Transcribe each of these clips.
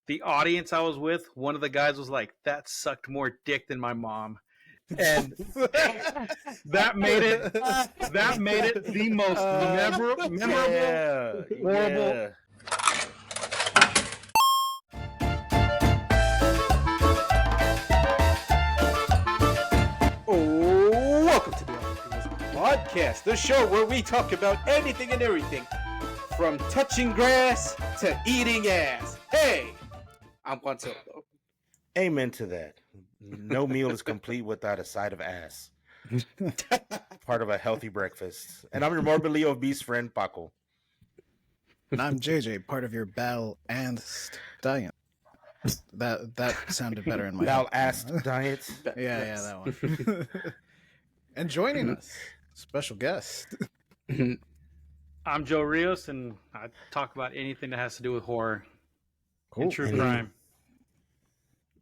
the audience I was with, one of the guys was like, "That sucked more dick than my mom," and that made it the most memorable, horrible. Oh, welcome to the Primos podcast, the show where we talk about anything and everything, from touching grass to eating ass. Hey, I'm Juan Soto. Amen to that. No meal is complete without a side of ass. Part of a healthy breakfast. And I'm your morbidly obese friend, Paco. And I'm JJ, part of your balanced diet. That sounded better in my head. Balanced diet. Yeah, that one. And joining us, special guest. I'm Joe Rios, and I talk about anything that has to do with horror and true crime.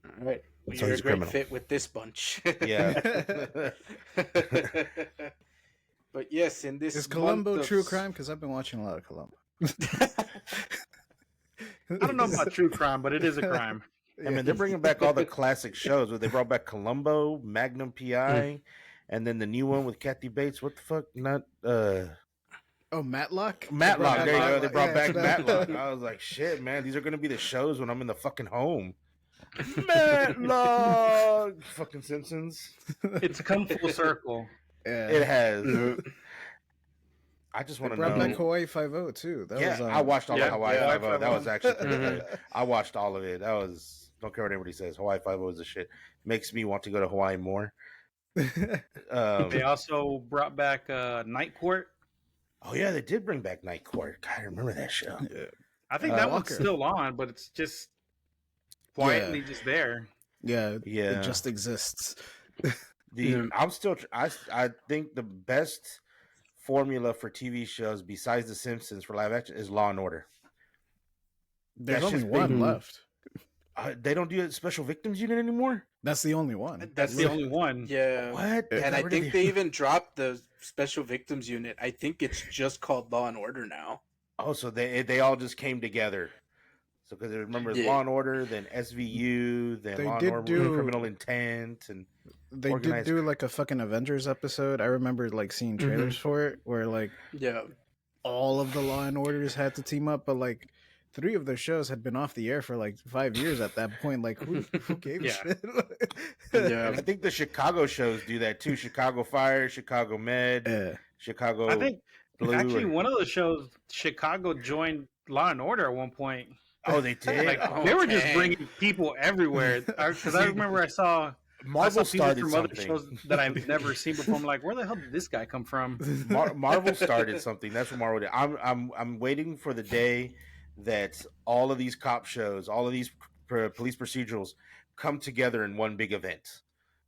All right. Well, So you're a he's great criminal. fit with this bunch. Yeah. But yes, in this Is Columbo month of- true crime? Because I've been watching a lot of Columbo. I don't know about true crime, but it is a crime. I mean, they're bringing back all the classic shows. They brought back Columbo, Magnum P.I., and then the new one with Kathy Bates. What the fuck? Not Oh, Matlock? Matlock. There you go. They brought Yeah, back that's what I- Matlock. I was like, shit, man. These are going to be the shows when I'm in the fucking home. Matlock. Fucking Simpsons. It's come full circle. Yeah. It has. I just They want to brought know. back Hawaii Five-0 too. That Yeah, was, I watched all yeah, of Hawaii yeah, Five-0. That was actually pretty Mhm. good. I watched all of it. That was, don't care what anybody says. Hawaii Five-0 is the shit. Makes me want to go to Hawaii more. They also brought back Night Court. Oh yeah, they did bring back Night Court. God, I remember that show. I think that one's Walker. still on, but it's just quietly just there. yeah, Yeah. it just exists. I think the best formula for TV shows besides The Simpsons for live action is Law and Order. There's That's only just one big. left. They don't do a Special Victims Unit anymore. That's the only one. That's the only one. Yeah. What? And I Where think did they even dropped the Special Victims Unit. I think it's just called Law and Order now. Oh, so they all just came together. So because remember Yeah. Law and Order, then SVU, then They Law and did Order do- Criminal Intent, and They did organized- do like a fucking Avengers episode. I remember like seeing trailers for it where like Yeah. all of the Law and Orders had to team up, but like 3 of their shows had been off the air for like 5 years at that point. Like who gave a Yeah. shit? Yeah. I think the Chicago shows do that too. Chicago Fire, Chicago Med, Yeah. Chicago. I think Blue. actually one of the shows, Chicago joined Law and Order at one point. Oh, they did. Like Oh, they were just dang. bringing people everywhere. Because I remember I saw Marvel people started from other something. shows that I've never seen before. I'm like, where the hell did this guy come from? Marvel started something. That's what Marvel did. I'm waiting for the day that all of these cop shows, all of these police procedurals, come together in one big event.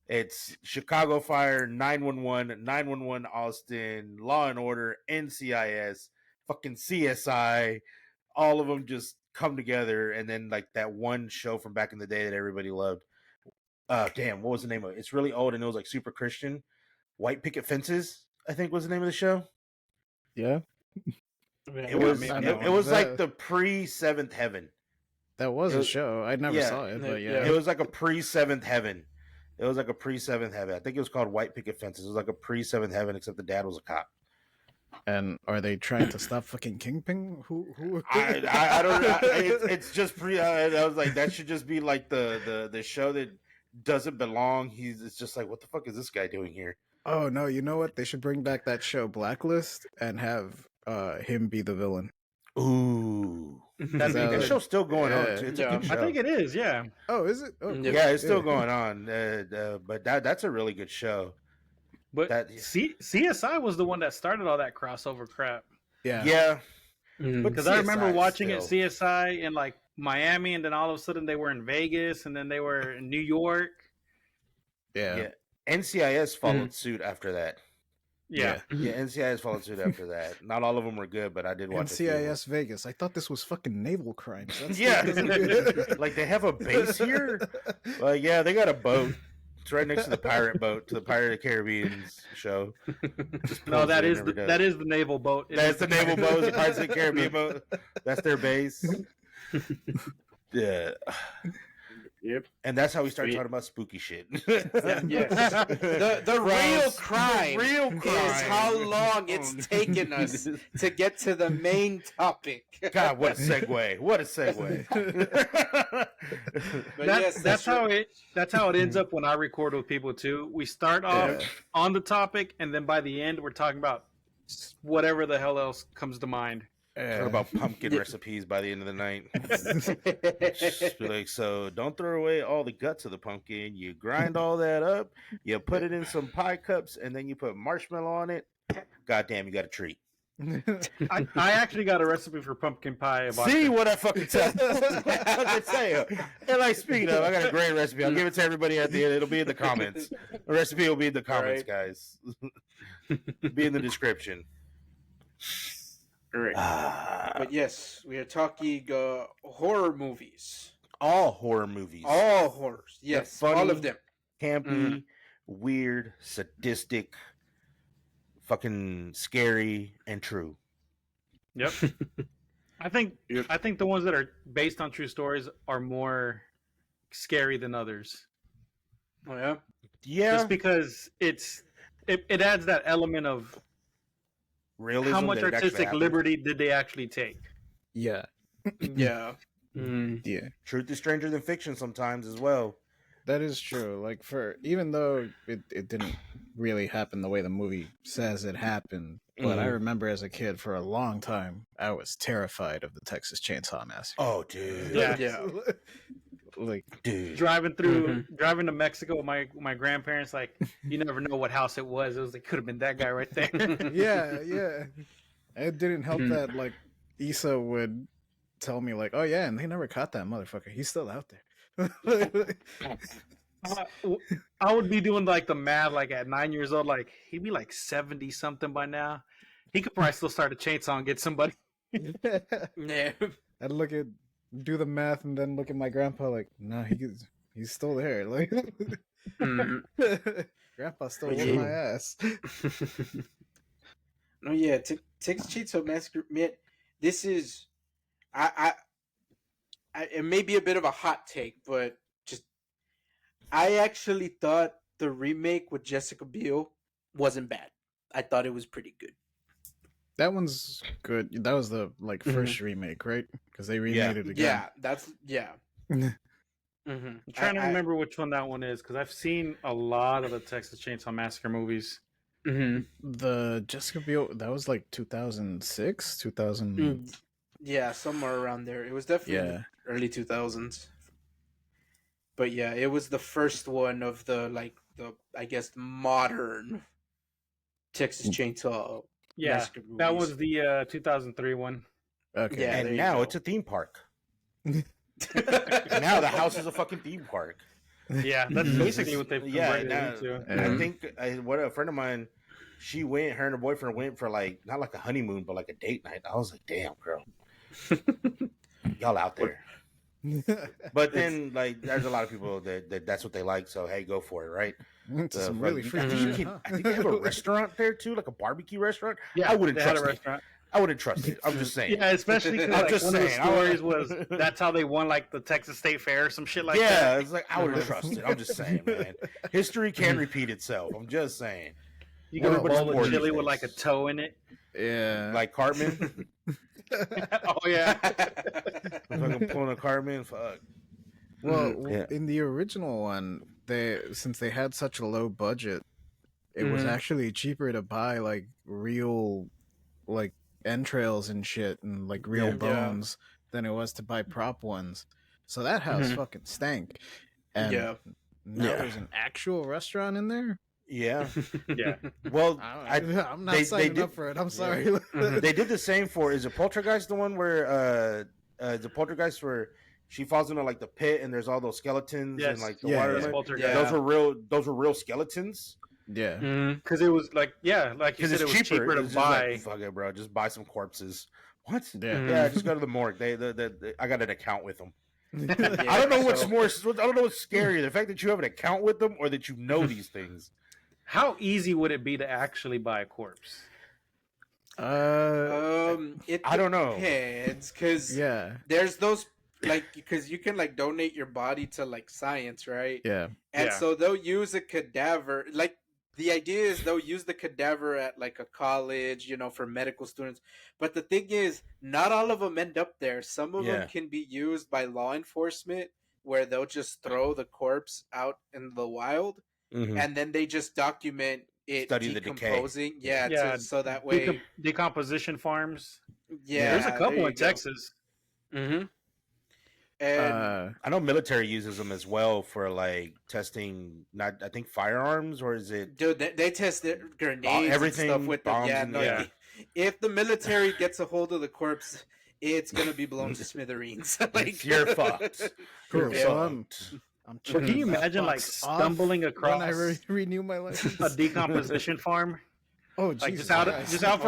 It's Chicago Fire, 911, 911 Austin, Law and Order, NCIS, fucking CSI. All of them just come together, and then like that one show from back in the day that everybody loved. Damn, what was the name of it? It's really old, and it was like super Christian. White Picket Fences, I think, was the name of the show. Yeah. It was I know. it was like That- the pre-Seventh Heaven. That was It a was- show. I never yeah. saw it, but Yeah. yeah. It was like a pre-Seventh Heaven. It was like a pre-Seventh Heaven. I think it was called White Picket Fences. It was like a pre-Seventh Heaven, except the dad was a cop. And are they trying to stop fucking Kingpin? Who? I don't. It's just pre. I was like, that should just be like the show that doesn't belong. It's just like, what the fuck is this guy doing here? Oh no! You know what? They should bring back that show Blacklist and have him be the villain. Ooh, That'd be So- that good. show's still going on. Yeah. Too. It's Yeah. a good show. I think it is, yeah. Oh, is it? Oh, Yeah. cool. Yeah, it's still going on. But that's a really good show. But That- CSI was the one that started all that crossover crap. Yeah. Yeah, Mhm. But Because I remember CSI watching still. it CSI in like Miami, and then all of a sudden they were in Vegas, and then they were in New York. Yeah. yeah. NCIS followed suit after that. Yeah. Yeah, NCIS followed suit after that. Not all of them were good, but I did watch a few. NCIS Vegas. I thought this was fucking naval crimes. That's Yeah, the- like they have a base here. Well, yeah, they got a boat. It's right next to the pirate boat, to the Pirate of the Caribbean show. Just No, pulls that it, is never the does. that is the naval boat. It That's is the naval boat, the Pirates of the Caribbean boat. That's their base. Yep. And that's how we start Sweet. talking about spooky shit. Yes. The real crime real is crime. how long it's taken us to get to the main topic. God, what a segue! What a segue! But yes, that's how it ends up when I record with people too. We start off on the topic, and then by the end, we're talking about whatever the hell else comes to mind. Talk about pumpkin recipes by the end of the night. Just be like, so don't throw away all the guts of the pumpkin. You grind all that up, you put it in some pie cups, and then you put marshmallow on it. God damn, you got a treat. I actually got a recipe for pumpkin pie. See what I fucking tell you. And like, speaking of, I got a great recipe. I'll give it to everybody at the end. It'll be in the comments. The recipe will be in the comments, guys. Be in the description. Right. But yes, we are talking horror movies. All horror movies. All horrors. Yes, funny, all of them. Campy, weird, sadistic, fucking scary, and true. Yep. I think the ones that are based on true stories are more scary than others. Oh yeah. Yeah. Just because it adds that element of Realism, how much that it actually artistic happened. liberty did they actually take? Yeah. Yeah. Yeah. Truth is stranger than fiction sometimes as well. That is true. Like, even though it didn't really happen the way the movie says it happened, but I remember as a kid for a long time, I was terrified of the Texas Chainsaw Massacre. Oh, dude. Yeah. Like, Dude. Driving to Mexico with my grandparents, like, you never know what house it was. It was like, could have been that guy right there. yeah. It didn't help that, like, Issa would tell me, like, oh, yeah, and they never caught that motherfucker. He's still out there. I would be doing like the math, like at 9 years old, like he'd be like 70 something by now. He could probably still start a chainsaw and get somebody. Yeah. I'd do the math, and then look at my grandpa, like, no, he's still there. Like, Grandpa still whooped my ass. No, yeah, Texas Chainsaw Massacre. Man, this is, it may be a bit of a hot take, but I actually thought the remake with Jessica Biel wasn't bad. I thought it was pretty good. That one's good. That was the first remake, right? Because they remade it again. I'm trying to remember which one that one is because I've seen a lot of the Texas Chainsaw Massacre movies. The Jessica Biel, that was like 2006, 2000. Yeah, somewhere around there. It was definitely early 2000s. But yeah, it was the first one of the I guess modern Texas Chainsaw. Yeah, that was the 2003 one. Okay, yeah, and now it's a theme park. Now the house is a fucking theme park. Yeah, that's basically what they've converted it into. I think what a friend of mine, her and her boyfriend went for not like a honeymoon, but like a date night. I was like, damn, girl, y'all out there. But then there's a lot of people that's what they like, so hey, go for it, right? It's really I think they have a restaurant there too, like a barbecue restaurant. Yeah, I wouldn't they had trust a it. restaurant. I wouldn't trust it. I'm just saying. Yeah, especially because I'm just one of the saying. stories was that's how they won the Texas State Fair or some shit like that. Yeah, it's like I wouldn't trust it. I'm just saying, man. History can repeat itself. I'm just saying. You got a bowl of chili these with days. a toe in it. Yeah, Like Cartman. Oh yeah. Fucking pulling a Cartman. Fuck. Well, in the original one, since they had such a low budget, it was actually cheaper to buy real entrails and shit and real bones than it was to buy prop ones. So that house fucking stank. And now there's an actual restaurant in there. Yeah. Yeah. Well, I'm not signing up for it. I'm sorry. They did the same for. Is it Poltergeist the one where the Poltergeist where she falls into the pit and there's all those skeletons and the water? Poltergeist. Those were real skeletons. Yeah. Because it was like you said, it was cheaper to buy. Fuck it, bro. Just buy some corpses. What? Yeah. Yeah, just go to the morgue. I got an account with them. I don't know what's more. I don't know what's scarier: the fact that you have an account with them, or that you know these things. How easy would it be to actually buy a corpse? I don't know. Depends, because there's those like because you can like donate your body to like science, right? Yeah. And Yeah. so they'll use a cadaver. Like the idea is they'll use the cadaver at like a college, for medical students. But the thing is, not all of them end up there. Some of them can be used by law enforcement, where they'll just throw the corpse out in the wild, and then they just document it Study the decay. decomposing. So that way decomposition farms. Yeah, there's a couple in Texas. Mm-hmm. And I know military uses them as well for like testing. Not, I think firearms, or is it? Dude, they test grenades, everything, and stuff with them. Yeah, If the military gets a hold of the corpse, it's gonna be blown to smithereens. Like you're fucked. Cool. So I'm Can you imagine like stumbling across when I renew my license? a decomposition farm? Oh, like Jesus just out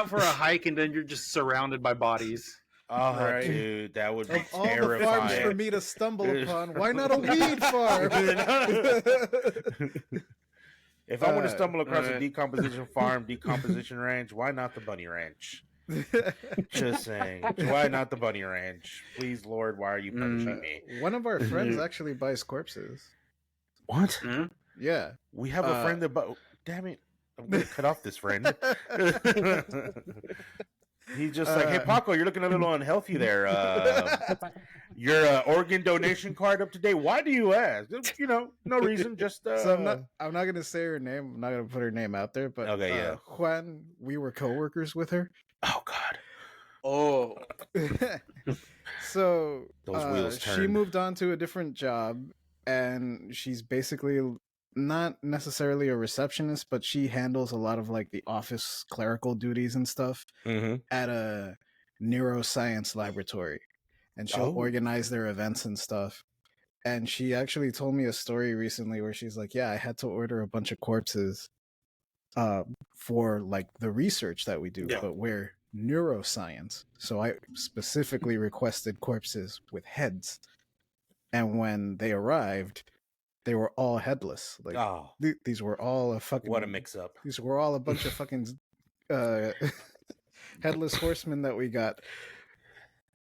for a hike, and then you're just surrounded by bodies. Oh, right. Dude, that would be of all terrifying. the farms for me to stumble upon, why not a weed farm? If I want to stumble across a decomposition farm, decomposition ranch, why not the bunny ranch? Just saying. Why not the bunny ranch? Please, Lord, why are you punishing me? One of our friends actually buys corpses. What? Yeah. We have a friend that... Damn it. I'm going to cut off this friend. He's just like, hey, Paco, you're looking a little unhealthy there. Your organ donation card up to date. Why do you ask? No reason. Just So I'm not gonna say her name. I'm not gonna put her name out there. But okay, yeah. Juan, we were coworkers with her. Oh God. Oh. So those wheels turned. She moved on to a different job, and she's basically not necessarily a receptionist, but she handles a lot of like the office clerical duties and stuff at a neuroscience laboratory, and she'll organize their events and stuff. And she actually told me a story recently where she's like, yeah, I had to order a bunch of corpses for like the research that we do, but we're neuroscience, so I specifically requested corpses with heads, and when they arrived, they were all headless. Like these were all a fucking... What a mix-up. These were all a bunch of fucking headless horsemen that we got.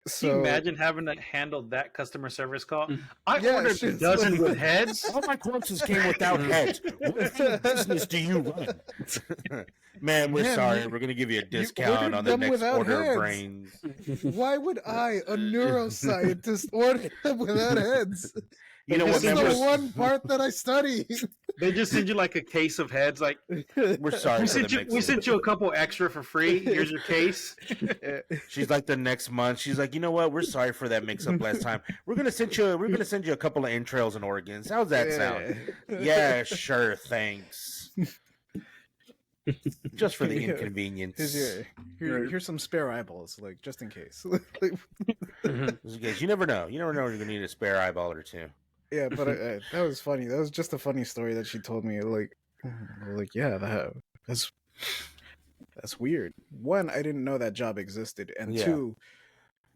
So, can you imagine having to handle that customer service call? I ordered a dozen with heads. All my corpses came without heads. What business do you run? Man, we're sorry. We're going to give you a discount on the next order of brains. Why would I, a neuroscientist, order them without heads? You know what? This is the one part that I study. They just send you like a case of heads. Like, we're sorry. We sent you a couple extra for free. Here's your case. She's like, the next month, she's like, you know what? We're sorry for that mix-up last time. We're gonna send you a couple of entrails and organs. How's that sound? Yeah, sure. Thanks. Just for the inconvenience. Here's some spare eyeballs, like just in case. You never know. You never know you're gonna need a spare eyeball or two. Yeah, but that was funny. That was just a funny story that she told me. Like yeah, that's weird. One, I didn't know that job existed, and two,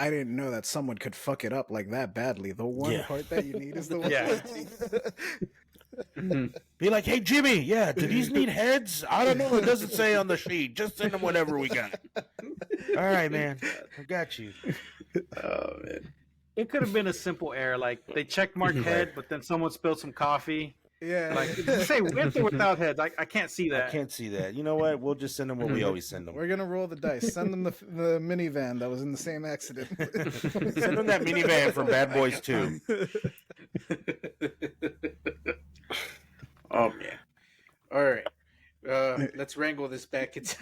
I didn't know that someone could fuck it up like that badly. The one part that you need is the one. Be like, hey Jimmy, do these need heads? I don't know. It doesn't say on the sheet. Just send them whatever we got. All right, man. I got you. Oh man. It could have been a simple error, like they check marked head, but then someone spilled some coffee. Yeah, like did you say with or without heads? I can't see that. I can't see that. You know what? We'll just send them what we always send them. We're gonna roll the dice. Send them the minivan that was in the same accident. Send them that minivan from Bad Boys 2. Oh man! All right. Let's wrangle this back into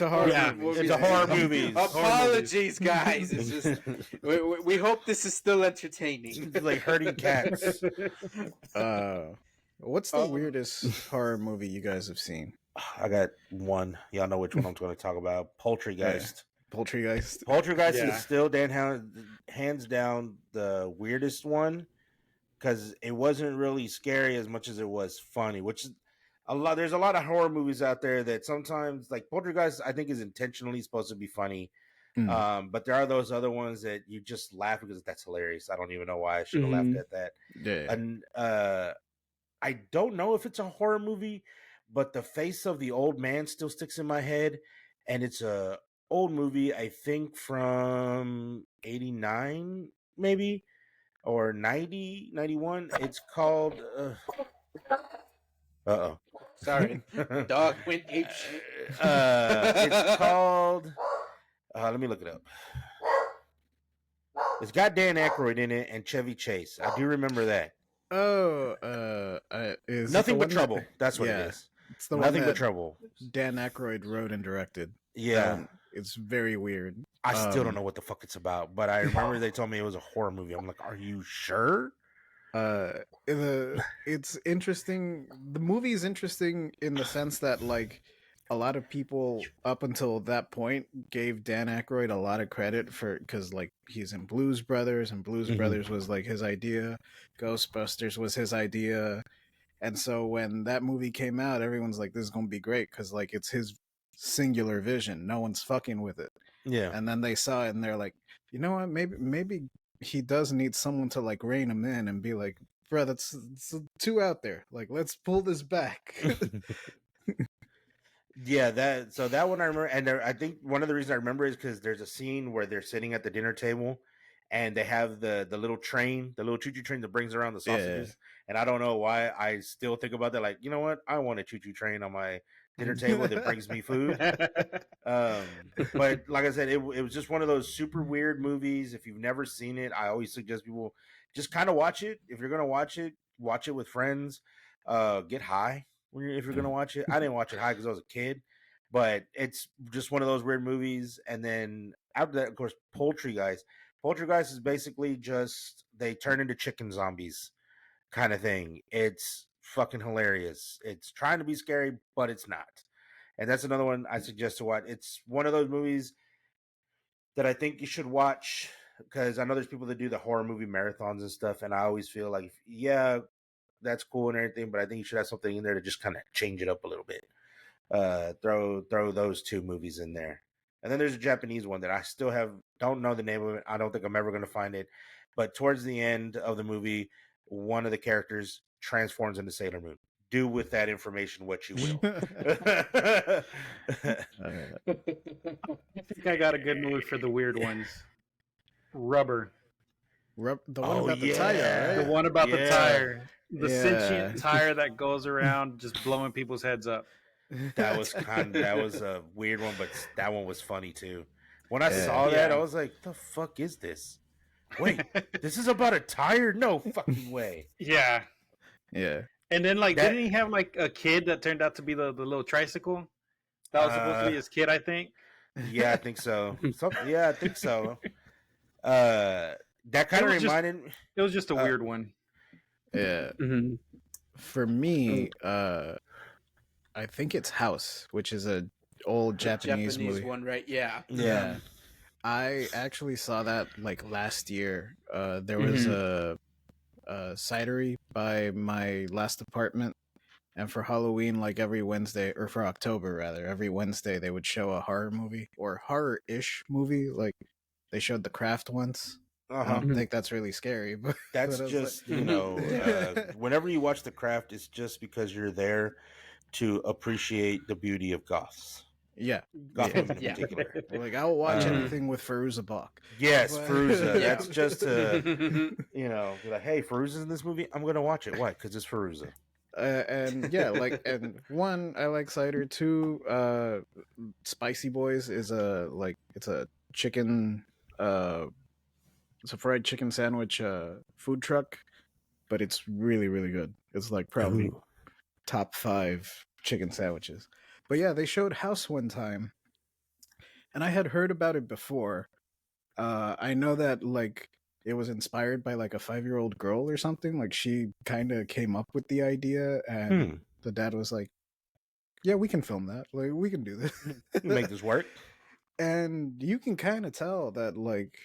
horror movies. Into horror movies. Apologies, guys. It's just we hope this is still entertaining. It's like herding cats. What's the weirdest horror movie you guys have seen? I got one. Y'all know which one I'm going to talk about. Poltergeist. Poltergeist. Poltergeist is still hands down the weirdest one, because it wasn't really scary as much as it was funny, which is there's a lot of horror movies out there that sometimes, like Poltergeist, I think is intentionally supposed to be funny. But there are those other ones that you just laugh because that's hilarious. I don't even know why I should have laughed at that. Yeah. And I don't know if it's a horror movie, but the face of the old man still sticks in my head. And it's a old movie, I think from 89 maybe, or 90, 91. It's called uh-oh. Sorry, dog went ape shit. It's called let me look it up. It's got Dan Aykroyd in it and Chevy Chase. I do remember that. Is Nothing But Trouble. That's what it is. It's the Nothing one But Trouble. Dan Aykroyd wrote and directed. Yeah. It's very weird. I still don't know what the fuck it's about, but I remember they told me it was a horror movie. I'm like, are you sure? It's interesting. The movie is interesting in the sense that like a lot of people up until that point gave Dan Aykroyd a lot of credit for, because like he's in Blues Brothers, and Blues Brothers was like his idea. Ghostbusters was his idea. And so when that movie came out, everyone's like, this is going to be great because like it's his singular vision. No one's fucking with it. Yeah. And then they saw it and they're like, you know what? Maybe he does need someone to like rein him in and be like, bro, that's too out there. Like, let's pull this back. Yeah, that one I remember, and I think one of the reasons I remember is because there's a scene where they're sitting at the dinner table, and they have the little train, the little choo-choo train that brings around the sausages. Yeah. And I don't know why I still think about that. Like, you know what? I want a choo-choo train on my dinner table that brings me food. But like I said, it was just one of those super weird movies. If you've never seen it, I always suggest people just kind of watch it. If you're gonna watch it with friends. Get high. If you're gonna watch it, I didn't watch it high because I was a kid, but it's just one of those weird movies. And then after that, of course, Poultrygeist. Poultrygeist is basically just they turn into chicken zombies kind of thing. It's fucking hilarious. It's trying to be scary, but it's not. And that's another one I suggest to watch. It's one of those movies that I think you should watch because I know there's people that do the horror movie marathons and stuff, and I always feel like, yeah, that's cool and everything, but I think you should have something in there to just kind of change it up a little bit. Throw those two movies in there. And then there's a Japanese one that I still don't know the name of it. I don't think I'm ever going to find it. But towards the end of the movie, one of the characters transforms into Sailor Moon. Do with that information what you will. I think I got a good movie for the weird ones. Rubber. The one about the tire, right? The one about the tire. The sentient tire that goes around just blowing people's heads up. That was a weird one, but that one was funny too. When I saw that, I was like, the fuck is this? Wait, this is about a tire? No fucking way. Yeah. Yeah. And then didn't he have like a kid that turned out to be the little tricycle? That was supposed to be his kid, I think. Yeah, I think so. I think so. That kind of reminded me. It was just a weird one. Yeah. Mm-hmm. For me, I think it's House, which is a old Japanese movie. One, right? Yeah. Yeah. I actually saw that like last year. There was a cidery by my last apartment, and for Halloween, like every Wednesday, or for October rather, every Wednesday they would show a horror movie or horror-ish movie. Like they showed The Craft once. I don't think that's really scary, but that's just like... whenever you watch The Craft, it's just because you're there to appreciate the beauty of goths. Yeah, Gotham in particular. Like I'll watch anything with Fairuza Balk. Yes, Fairuza. That's just like, hey, Fairuza's in this movie. I'm gonna watch it. Why? Because it's Fairuza. And one, I like cider. Two, Spicy Boys is it's a chicken. It's a fried chicken sandwich food truck, but it's really, really good. It's like probably top 5 chicken sandwiches. But yeah, they showed House one time, and I had heard about it before. I know that like it was inspired by like a 5-year-old girl or something. Like she kind of came up with the idea, and the dad was like, "Yeah, we can film that. Like we can do this. Make this work." And you can kind of tell that like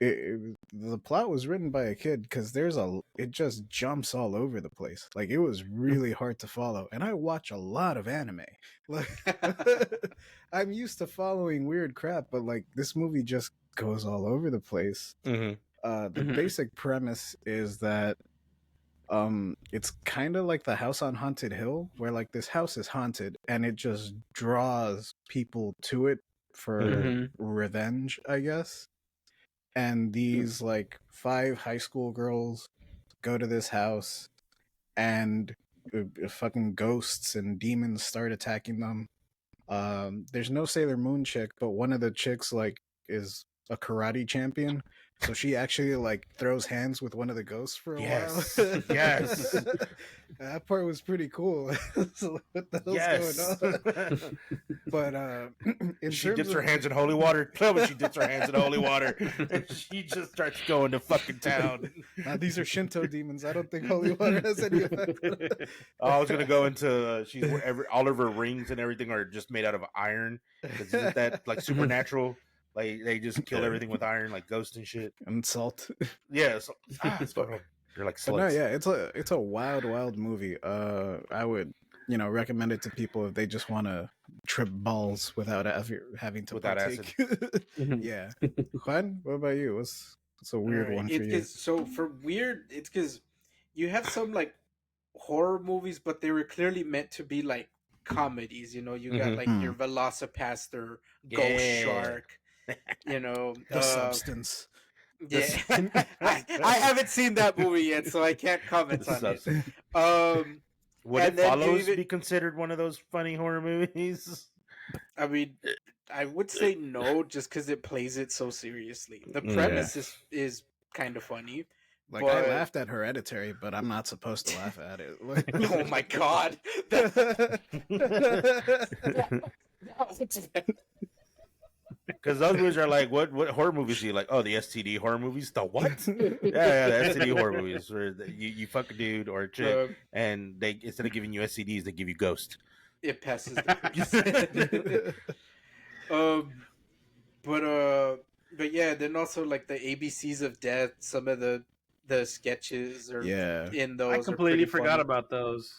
the plot was written by a kid because it just jumps all over the place. Like it was really hard to follow. And I watch a lot of anime. Like I'm used to following weird crap, but like this movie just goes all over the place. The basic premise is that it's kind of like the House on Haunted Hill, where like this house is haunted and it just draws people to it for revenge, I guess. and these like 5 high school girls go to this house, and fucking ghosts and demons start attacking them. There's no Sailor Moon chick, but one of the chicks like is a karate champion, so she actually like throws hands with one of the ghosts for a while. Yes. That part was pretty cool. So what the hell's going on? But she dips her hands in holy water. Tell me she dips her hands in holy water. And she just starts going to fucking town. These are Shinto demons. I don't think holy water has any effect. I was gonna go into all of her rings and everything are just made out of iron. Isn't that like supernatural? Like they just kill everything with iron, like ghosts and shit. And salt. Yeah, so, you're like slugs. No, yeah, it's a wild movie. I would recommend it to people if they just want to trip balls without having to partake. Acid. Yeah. Juan, what about you? What's a weird one for you? So for weird, it's because you have some like horror movies, but they were clearly meant to be like comedies. You got like your Velocipaster, Ghost Shark. The Substance. Yeah, I haven't seen that movie yet, so I can't comment on it. Would It Follows be considered one of those funny horror movies? I mean, I would say no, just because it plays it so seriously. The premise is kind of funny. Like, I laughed at Hereditary, but I'm not supposed to laugh at it. Oh my god! Because those movies are like, what horror movies do you like? Oh, the STD horror movies? The what? yeah, the STD horror movies where you fuck a dude or a chick, and they instead of giving you STDs, they give you Ghost. It passes. But yeah, then also like the ABCs of Death, some of the sketches are in those. I completely forgot about those.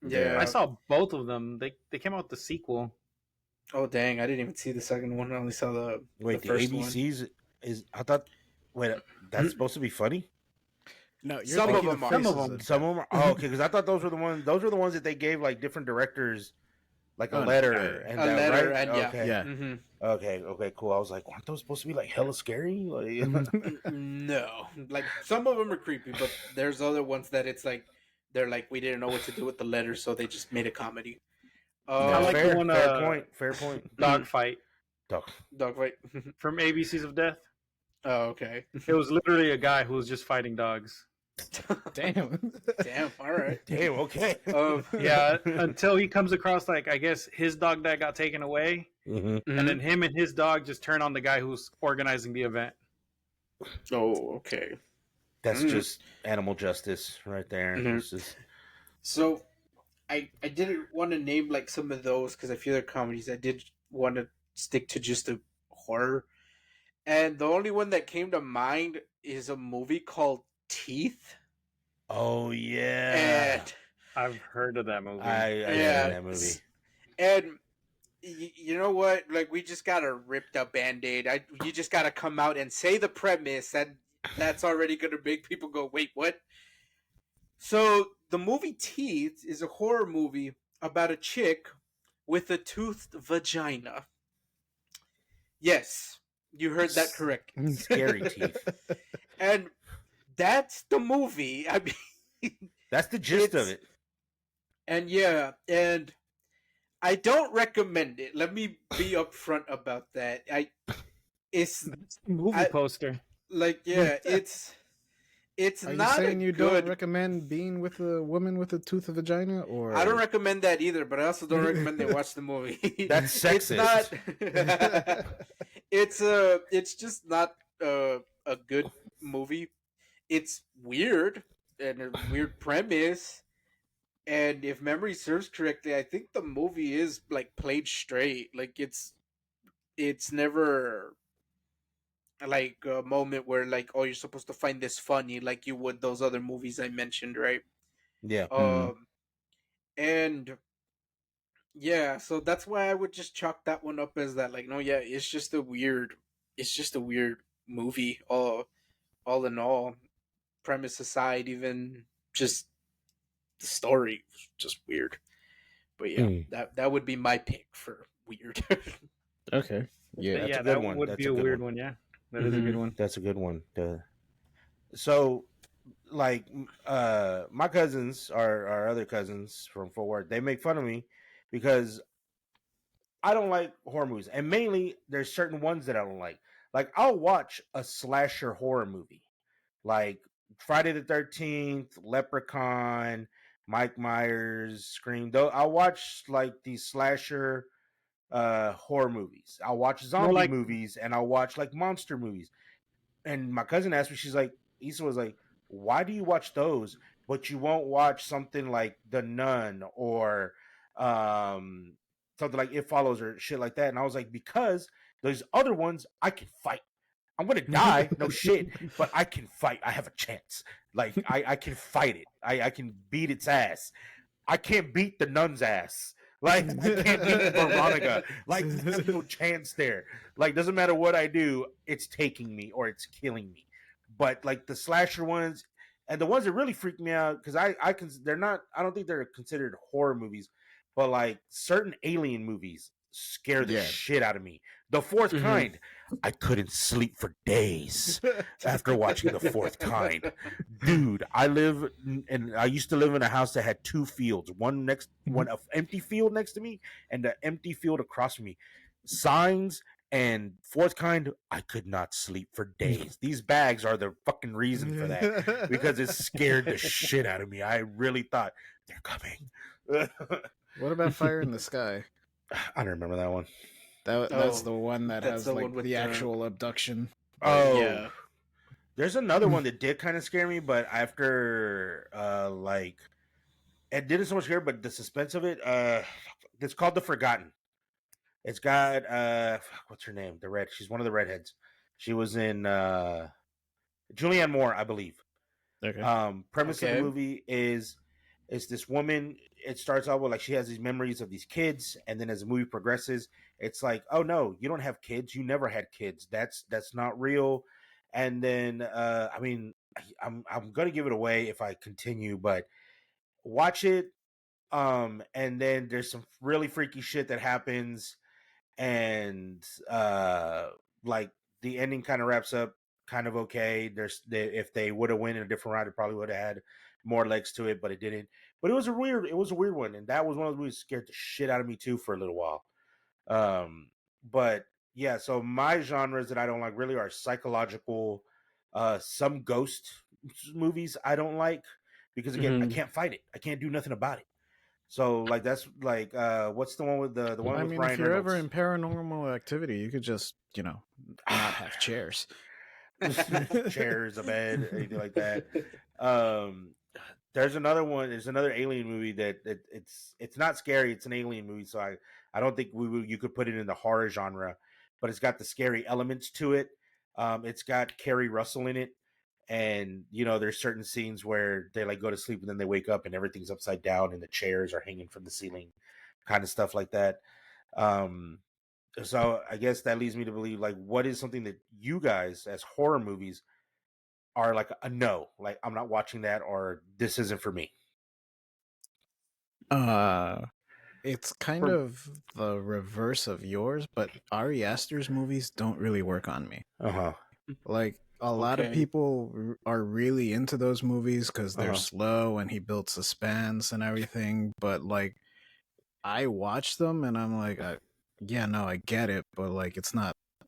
Yeah, I saw both of them. They came out with the sequel. Oh dang! I didn't even see the second one. I only saw the first ABCs one. is. I thought. Wait, that's supposed to be funny. No, some of them are. Some of them are. Oh, okay. Because I thought those were the ones. Those were the ones that they gave like different directors, like a letter and right? Okay. Yeah. Mm-hmm. Okay, cool. I was like, weren't those supposed to be like hella scary? Like, no, like some of them are creepy, but there's other ones that it's like they're like we didn't know what to do with the letter, so they just made a comedy. I like fair, the one, fair point. Dogfight. Dogfight from ABCs of Death. Oh, okay. It was literally a guy who was just fighting dogs. Damn. All right. Damn. Okay. Yeah, until he comes across like I guess his dog that got taken away, and then him and his dog just turn on the guy who's organizing the event. Oh, okay. That's just animal justice right there. Just... So. I didn't want to name like some of those because I feel they're comedies. I did want to stick to just a horror. And the only one that came to mind is a movie called Teeth. Oh, yeah. And I've heard of that movie. I know that movie. And you know what? Like, we just got to rip the Band-Aid. You just got to come out and say the premise, and that's already going to make people go, wait, what? So the movie Teeth is a horror movie about a chick with a toothed vagina. Yes, you heard that correct. Scary teeth. And that's the movie. I mean, that's the gist of it. And yeah, and I don't recommend it. Let me be upfront about that. It's movie poster. Like, yeah, it's Are not you saying you good... don't recommend being with a woman with a tooth of vagina? Or I don't recommend that either, but I also don't recommend they watch the movie. That's sexist. It's not. It's just not a good movie. It's weird and a weird premise. And if memory serves correctly, I think the movie is like played straight. Like it's never like a moment where like, oh, you're supposed to find this funny like you would those other movies I mentioned, right? Yeah. And yeah, so that's why I would just chalk that one up as that. Like, no, yeah, it's just a weird movie. All in all, premise aside, even just the story was just weird. But yeah, that would be my pick for weird. Okay. Yeah, that would be a weird one. Yeah. That is a good one. That's a good one. So, like, my cousins, our other cousins from Fort Worth, they make fun of me because I don't like horror movies, and mainly there's certain ones that I don't like. Like, I'll watch a slasher horror movie, like Friday the 13th, Leprechaun, Mike Myers, Scream. Though I'll watch like these slasher horror movies. I'll watch zombie movies, and I'll watch like monster movies. And my cousin asked me, she's like, Issa was like, why do you watch those, but you won't watch something like The Nun or something like It Follows or shit like that? And I was like, because those other ones I can fight. I'm gonna die, no shit, but I can fight. I have a chance. Like I can fight it. I can beat its ass. I can't beat the Nun's ass. Like, I can't beat Veronica. Like, there's no chance there. Like, doesn't matter what I do, it's taking me or it's killing me. But like the slasher ones and the ones that really freak me out, because they're not, I don't think they're considered horror movies, but like certain alien movies scare the shit out of me. The Fourth Kind, I couldn't sleep for days after watching The Fourth Kind. Dude, I used to live in a house that had two fields, one empty field next to me and an empty field across from me. Signs and Fourth Kind, I could not sleep for days. These bags are the fucking reason for that, because it scared the shit out of me. I really thought, they're coming. What about Fire in the Sky? I don't remember that one. That's the one that has the like one with the actual abduction. Oh, yeah. There's another one that did kind of scare me, but after like it didn't so much scare, but the suspense of it, it's called The Forgotten. It's got what's her name? She's one of the redheads. She was in Julianne Moore, I believe. Okay. Premise of the movie is this woman. It starts out with like she has these memories of these kids, and then as the movie progresses, it's like, oh no, you don't have kids. You never had kids. That's not real. And then I mean, I'm gonna give it away if I continue, but watch it. And then there's some really freaky shit that happens, and like the ending kind of wraps up kind of okay. If they would have went in a different route, it probably would have had more legs to it, but it didn't. But it was a weird one, and that was one of those movies that scared the shit out of me too for a little while. But yeah, so my genres that I don't like really are psychological, some ghost movies I don't like, because again, I can't fight it. I can't do nothing about it. So like that's like what's the one with the one I with mean, Ryan if you're Reynolds? ever in Paranormal Activity, you could just not have chairs. Chairs, a bed, anything like that. There's another one. There's another alien movie that it's not scary. It's an alien movie, so I don't think you could put it in the horror genre, but it's got the scary elements to it. It's got Kerry Russell in it, and there's certain scenes where they like go to sleep and then they wake up and everything's upside down and the chairs are hanging from the ceiling, kind of stuff like that. So I guess that leads me to believe, like, what is something that you guys as horror movies are like a no, like I'm not watching that, or this isn't for me? It's kind of the reverse of yours, but Ari Aster's movies don't really work on me. Like a lot of people are really into those movies because they're slow and he built suspense and everything, but like I watch them and I'm like, yeah, no, I get it, but like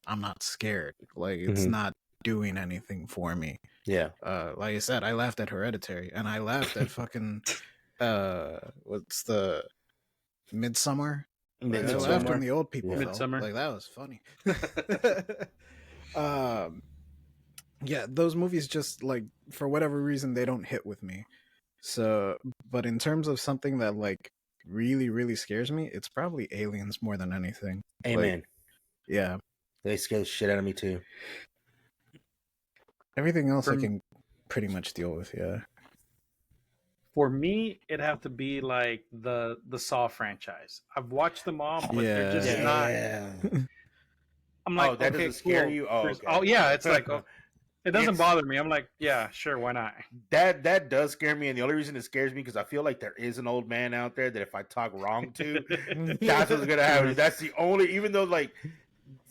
I'm not scared. Like it's not doing anything for me. Yeah. Like I said, I laughed at Hereditary and I laughed at fucking what's the Midsummer? I laughed when the old people fell. Midsummer. Like that was funny. Yeah, those movies just like for whatever reason they don't hit with me. So, but in terms of something that like really, really scares me, it's probably aliens more than anything. Amen. Like, yeah. They scare the shit out of me too. Everything else I can pretty much deal with, yeah. For me, it'd have to be like the Saw franchise. I've watched them all, but they're just not. I'm like, that doesn't scare you? Oh, okay. Oh yeah, it's like it doesn't bother me. I'm like, yeah, sure, why not? That does scare me, and the only reason it scares me because I feel like there is an old man out there that if I talk wrong to, that's what's gonna happen. That's the only. Even though like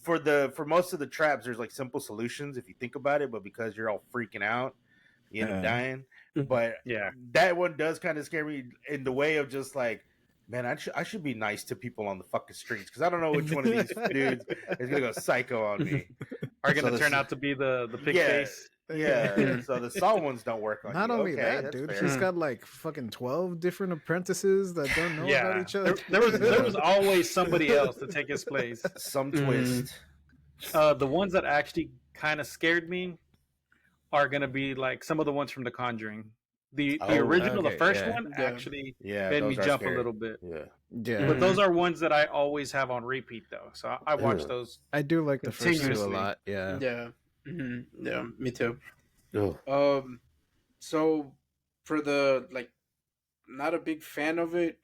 for most of the traps, there's like simple solutions if you think about it, but because you're all freaking out, you end up dying. But Yeah. that one does kind of scare me in the way of just like, man, I should be nice to people on the fucking streets because I don't know which one of these dudes is gonna go psycho on me. Are gonna turn out to be the pig face. Yeah. So the Saw ones don't work on Not you. only Okay, that, dude, fair. he's got like fucking 12 different apprentices that don't know about each other. There was always somebody else to take his place. Some twist. The ones that actually kind of scared me are gonna be like some of the ones from The Conjuring. The original, the first one, actually made me jump a little bit. Yeah. But those are ones that I always have on repeat, though. So I watch those. I do like the first two a continuously. lot. Yeah. Yeah. Yeah, me too. Oh. So for the like, not a big fan of it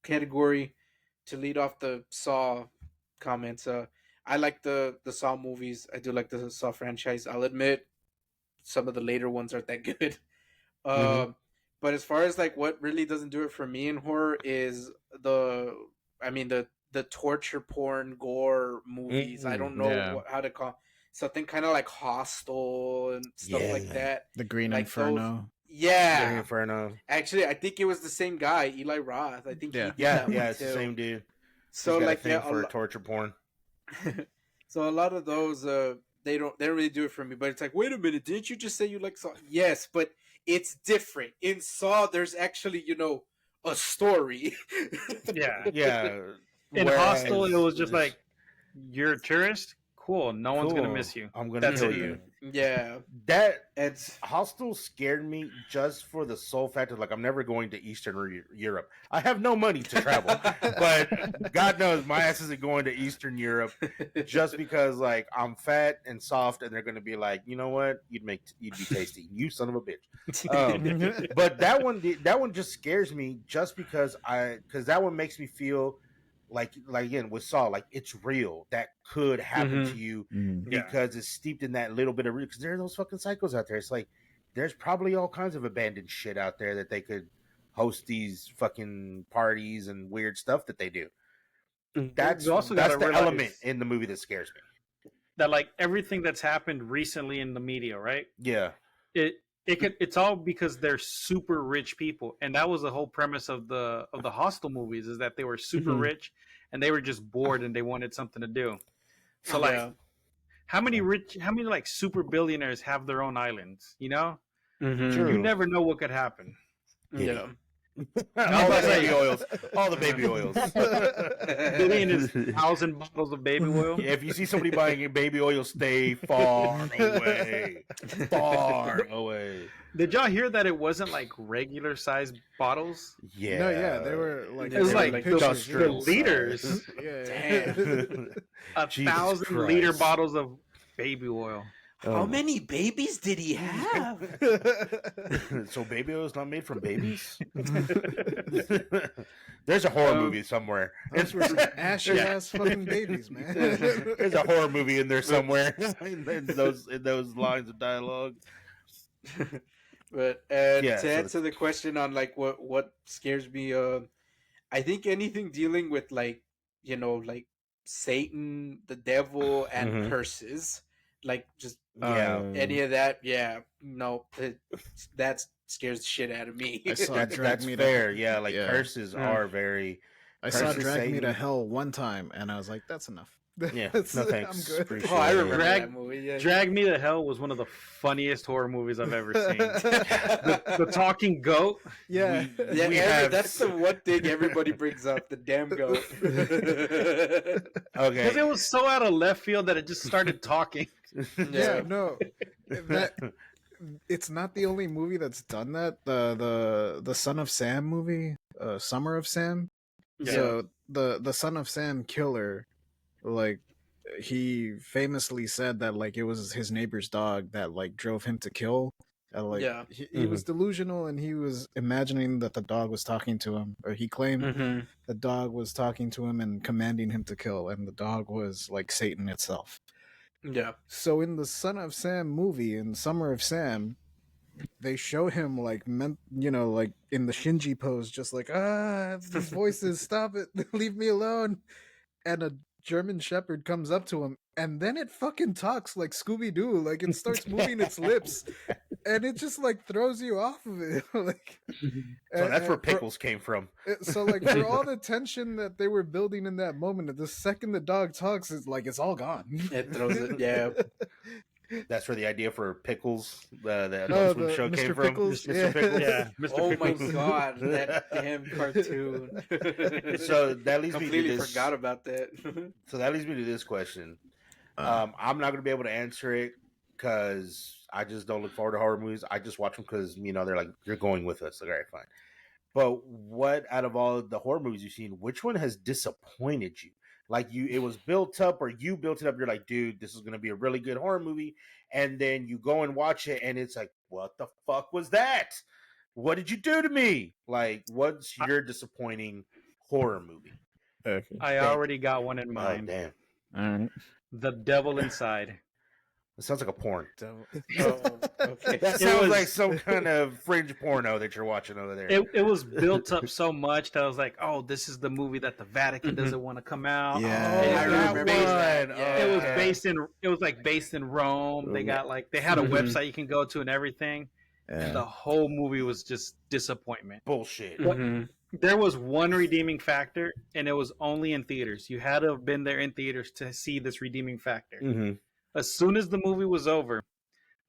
category, to lead off the Saw comments. I like the Saw movies. I do like the Saw franchise. I'll admit, some of the later ones aren't that good. But as far as like what really doesn't do it for me in horror is the torture porn gore movies. I don't know how to call something kind of like Hostel and stuff like that. The Green like Inferno. Green Inferno. Actually, I think it was the same guy, Eli Roth. I think he did that one it's too. the same dude. So like for torture porn. So a lot of those they don't really do it for me. But it's like, wait a minute, didn't you just say you like Saw? Yes, but it's different. In Saw, there's actually, a story. Yeah. In Hostel, it was just like, you're a tourist? Cool. No one's going to miss you. I'm going to kill you. Yeah. It's Hostel scared me just for the sole factor. Like, I'm never going to Eastern Europe. I have no money to travel, but God knows my ass isn't going to Eastern Europe just because, like, I'm fat and soft, and they're going to be like, you know what? You'd be tasty. You son of a bitch. But that one just scares me just because that one makes me feel like again with Saw, like it's real. That could happen to you because it's steeped in that little bit of real. Because there are those fucking psychos out there. It's like there's probably all kinds of abandoned shit out there that they could host these fucking parties and weird stuff that they do. That's the element in the movie that scares me. That like everything that's happened recently in the media, right? Yeah. It's all because they're super rich people, and that was the whole premise of the Hostel movies, is that they were super rich and they were just bored and they wanted something to do. So like, how many like super billionaires have their own islands? You know, you never know what could happen. Yeah. all the baby oils. Billion is 1,000 bottles of baby oil. Yeah, if you see somebody buying baby oil, stay far away. Far away. Did y'all hear that it wasn't like regular sized bottles? Yeah. No, yeah, they were like it was like industrial the liters. Damn. 1,000-liter bottles of baby oil. How many babies did he have? So baby oil is not made from babies? There's a horror movie somewhere. Those were some ashy ass fucking babies, man. There's a horror movie in there somewhere in those lines of dialogue. But to answer the question on like what scares me, I think anything dealing with like like Satan, the devil, and curses, like just any of that, that scares the shit out of me. That's fair. Yeah, like curses are very. I saw Drag Me to Hell one time, and I was like, "That's enough." Yeah, no thanks. I'm good. I remember that movie. Yeah. Drag Me to Hell was one of the funniest horror movies I've ever seen. the talking goat. Yeah, that's the one thing everybody brings up, the damn goat. Okay, because it was so out of left field that it just started talking. Yeah, no, it's not the only movie that's done that. The Son of Sam movie, Summer of Sam. Yeah. So the Son of Sam killer, like, he famously said that like it was his neighbor's dog that like drove him to kill. He was delusional, and he was imagining that the dog was talking to him, or he claimed the dog was talking to him and commanding him to kill, and the dog was like Satan itself. Yeah. So in the Son of Sam movie, in Summer of Sam, they show him like like in the Shinji pose, just like these voices, stop it, leave me alone. And a German Shepherd comes up to him, and then it fucking talks like Scooby-Doo. Like, it starts moving its lips, and it just, like, throws you off of it. Like, so that's where Pickles came from. So, like, for all the tension that they were building in that moment, the second the dog talks, it's like, it's all gone. It throws it, yeah. That's where the idea for Pickles, the Oh, Swim show Mr. came Pickles? from. Mr. Yeah. Pickles. Yeah, Mr. Oh Pickles. my god, that damn cartoon. So that leads me to Completely this. forgot about that. So that leads me to this question. I'm not going to be able to answer it because I just don't look forward to horror movies. I just watch them because they're like, you're going with us. Like, all right, fine. But what out of all the horror movies you've seen, which one has disappointed you? Like it was built up, or you built it up. You're like, dude, this is going to be a really good horror movie, and then you go and watch it, and it's like, what the fuck was that? What did you do to me? Like, what's your disappointing horror movie? Okay. I already got one in Oh, mind. damn. All right. The Devil Inside. It sounds like a porn. Oh, okay. That sounds like some kind of fringe porno that you're watching over there. It was built up so much that I was like, oh, this is the movie that the Vatican doesn't want to come out. Yeah. Oh, I remember that. that. It was Yeah. based in Rome. They got they had a website you can go to and everything. And the whole movie was just disappointment. Bullshit. There was one redeeming factor, and it was only in theaters. You had to have been there in theaters to see this redeeming factor. Mm-hmm. As soon as the movie was over,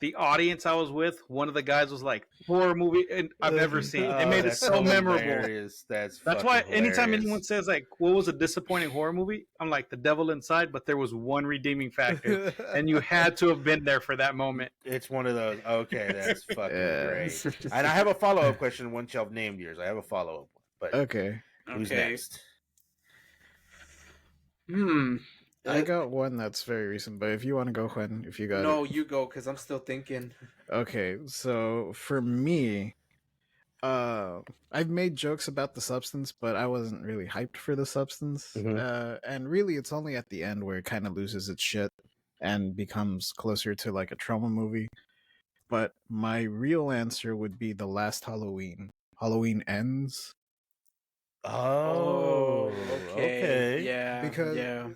the audience I was with, one of the guys was like, horror movie I've ever seen. It made it so memorable. Hilarious. That's why anytime hilarious. anyone says like, what was a disappointing horror movie? I'm like, The Devil Inside, but there was one redeeming factor. And you had to have been there for that moment. It's one of those. Okay, that's fucking great. And I have a follow-up question once y'all named yours. I have a follow-up one. But Okay. who's next? I got one that's very recent, but if you want to go, Juan, if you got No, it. you go, because I'm still thinking. Okay, so for me, I've made jokes about the substance, but I wasn't really hyped for the substance. And really, it's only at the end where it kind of loses its shit and becomes closer to like a trauma movie. But my real answer would be The Last Halloween. Halloween Ends. Oh, okay. Yeah. Because yeah.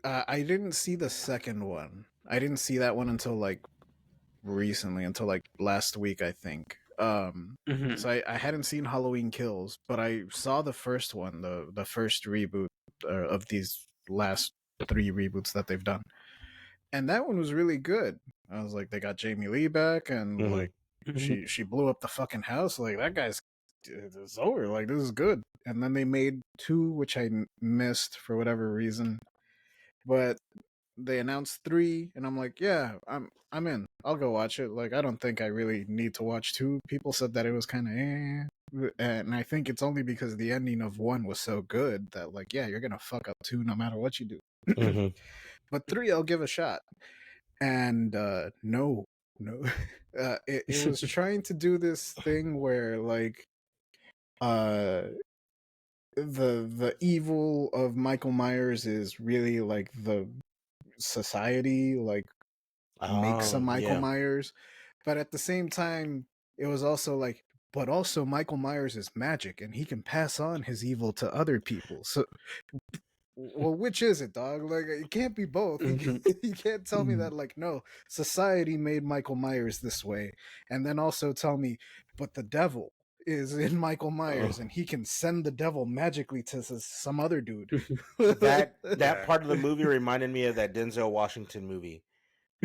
I didn't see the second one. I didn't see that one until like recently, until like last week, I think. So I hadn't seen Halloween Kills, but I saw the first one, the first reboot of these last 3 reboots that they've done, and that one was really good. I was like, they got Jamie Lee back, and like she blew up the fucking house. Like, that guy's it's over. Like, this is good. And then they made 2, which I missed for whatever reason. But they announced 3, and I'm like, yeah, I'm in. I'll go watch it. Like, I don't think I really need to watch 2. People said that it was kind of and I think it's only because the ending of 1 was so good that, like, yeah, you're gonna fuck up 2 no matter what you do. But 3, I'll give a shot. And no, it was trying to do this thing where like the evil of Michael Myers is really like the society like makes a Michael Myers, but at the same time it was also like, but also Michael Myers is magic and he can pass on his evil to other people. So well, which is it, dog? Like, it can't be both. You can't tell me that, like, no, society made Michael Myers this way, and then also tell me, but the devil is in Michael Myers, and he can send the devil magically to some other dude. that part of the movie reminded me of that Denzel Washington movie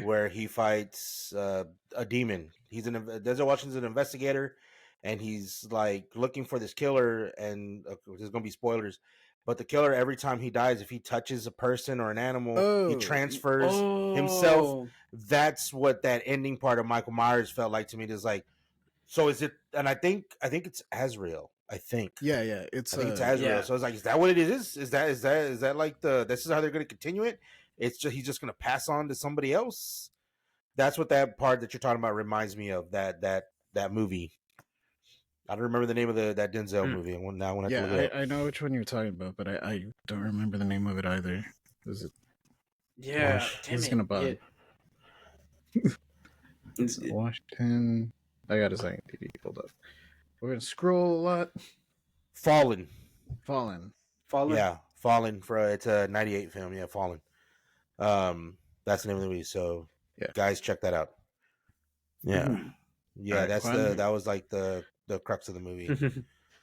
where he fights a demon. Denzel Washington's an investigator, and he's like looking for this killer, and there's gonna be spoilers. But the killer, every time he dies, if he touches a person or an animal, he transfers himself. That's what that ending part of Michael Myers felt like to me. It's like, so is it? And I think it's Azrael. I think. Yeah, it's Azrael. Yeah. So it's like, is that what it is? Is that like this is how they're going to continue it? It's just he's just going to pass on to somebody else. That's what that part that you're talking about reminds me of. That movie. I don't remember the name of that Denzel movie. I know which one you're talking about, but I don't remember the name of it either. Is it? Yeah, it's gonna bug. Washington. I got his IMDb pulled up. We're gonna scroll a lot. Fallen. Fallen. Yeah, Fallen. It's a '98 film. Yeah, Fallen. That's the name of the movie. So, guys, check that out. Yeah, yeah. Right, that was like the crux of the movie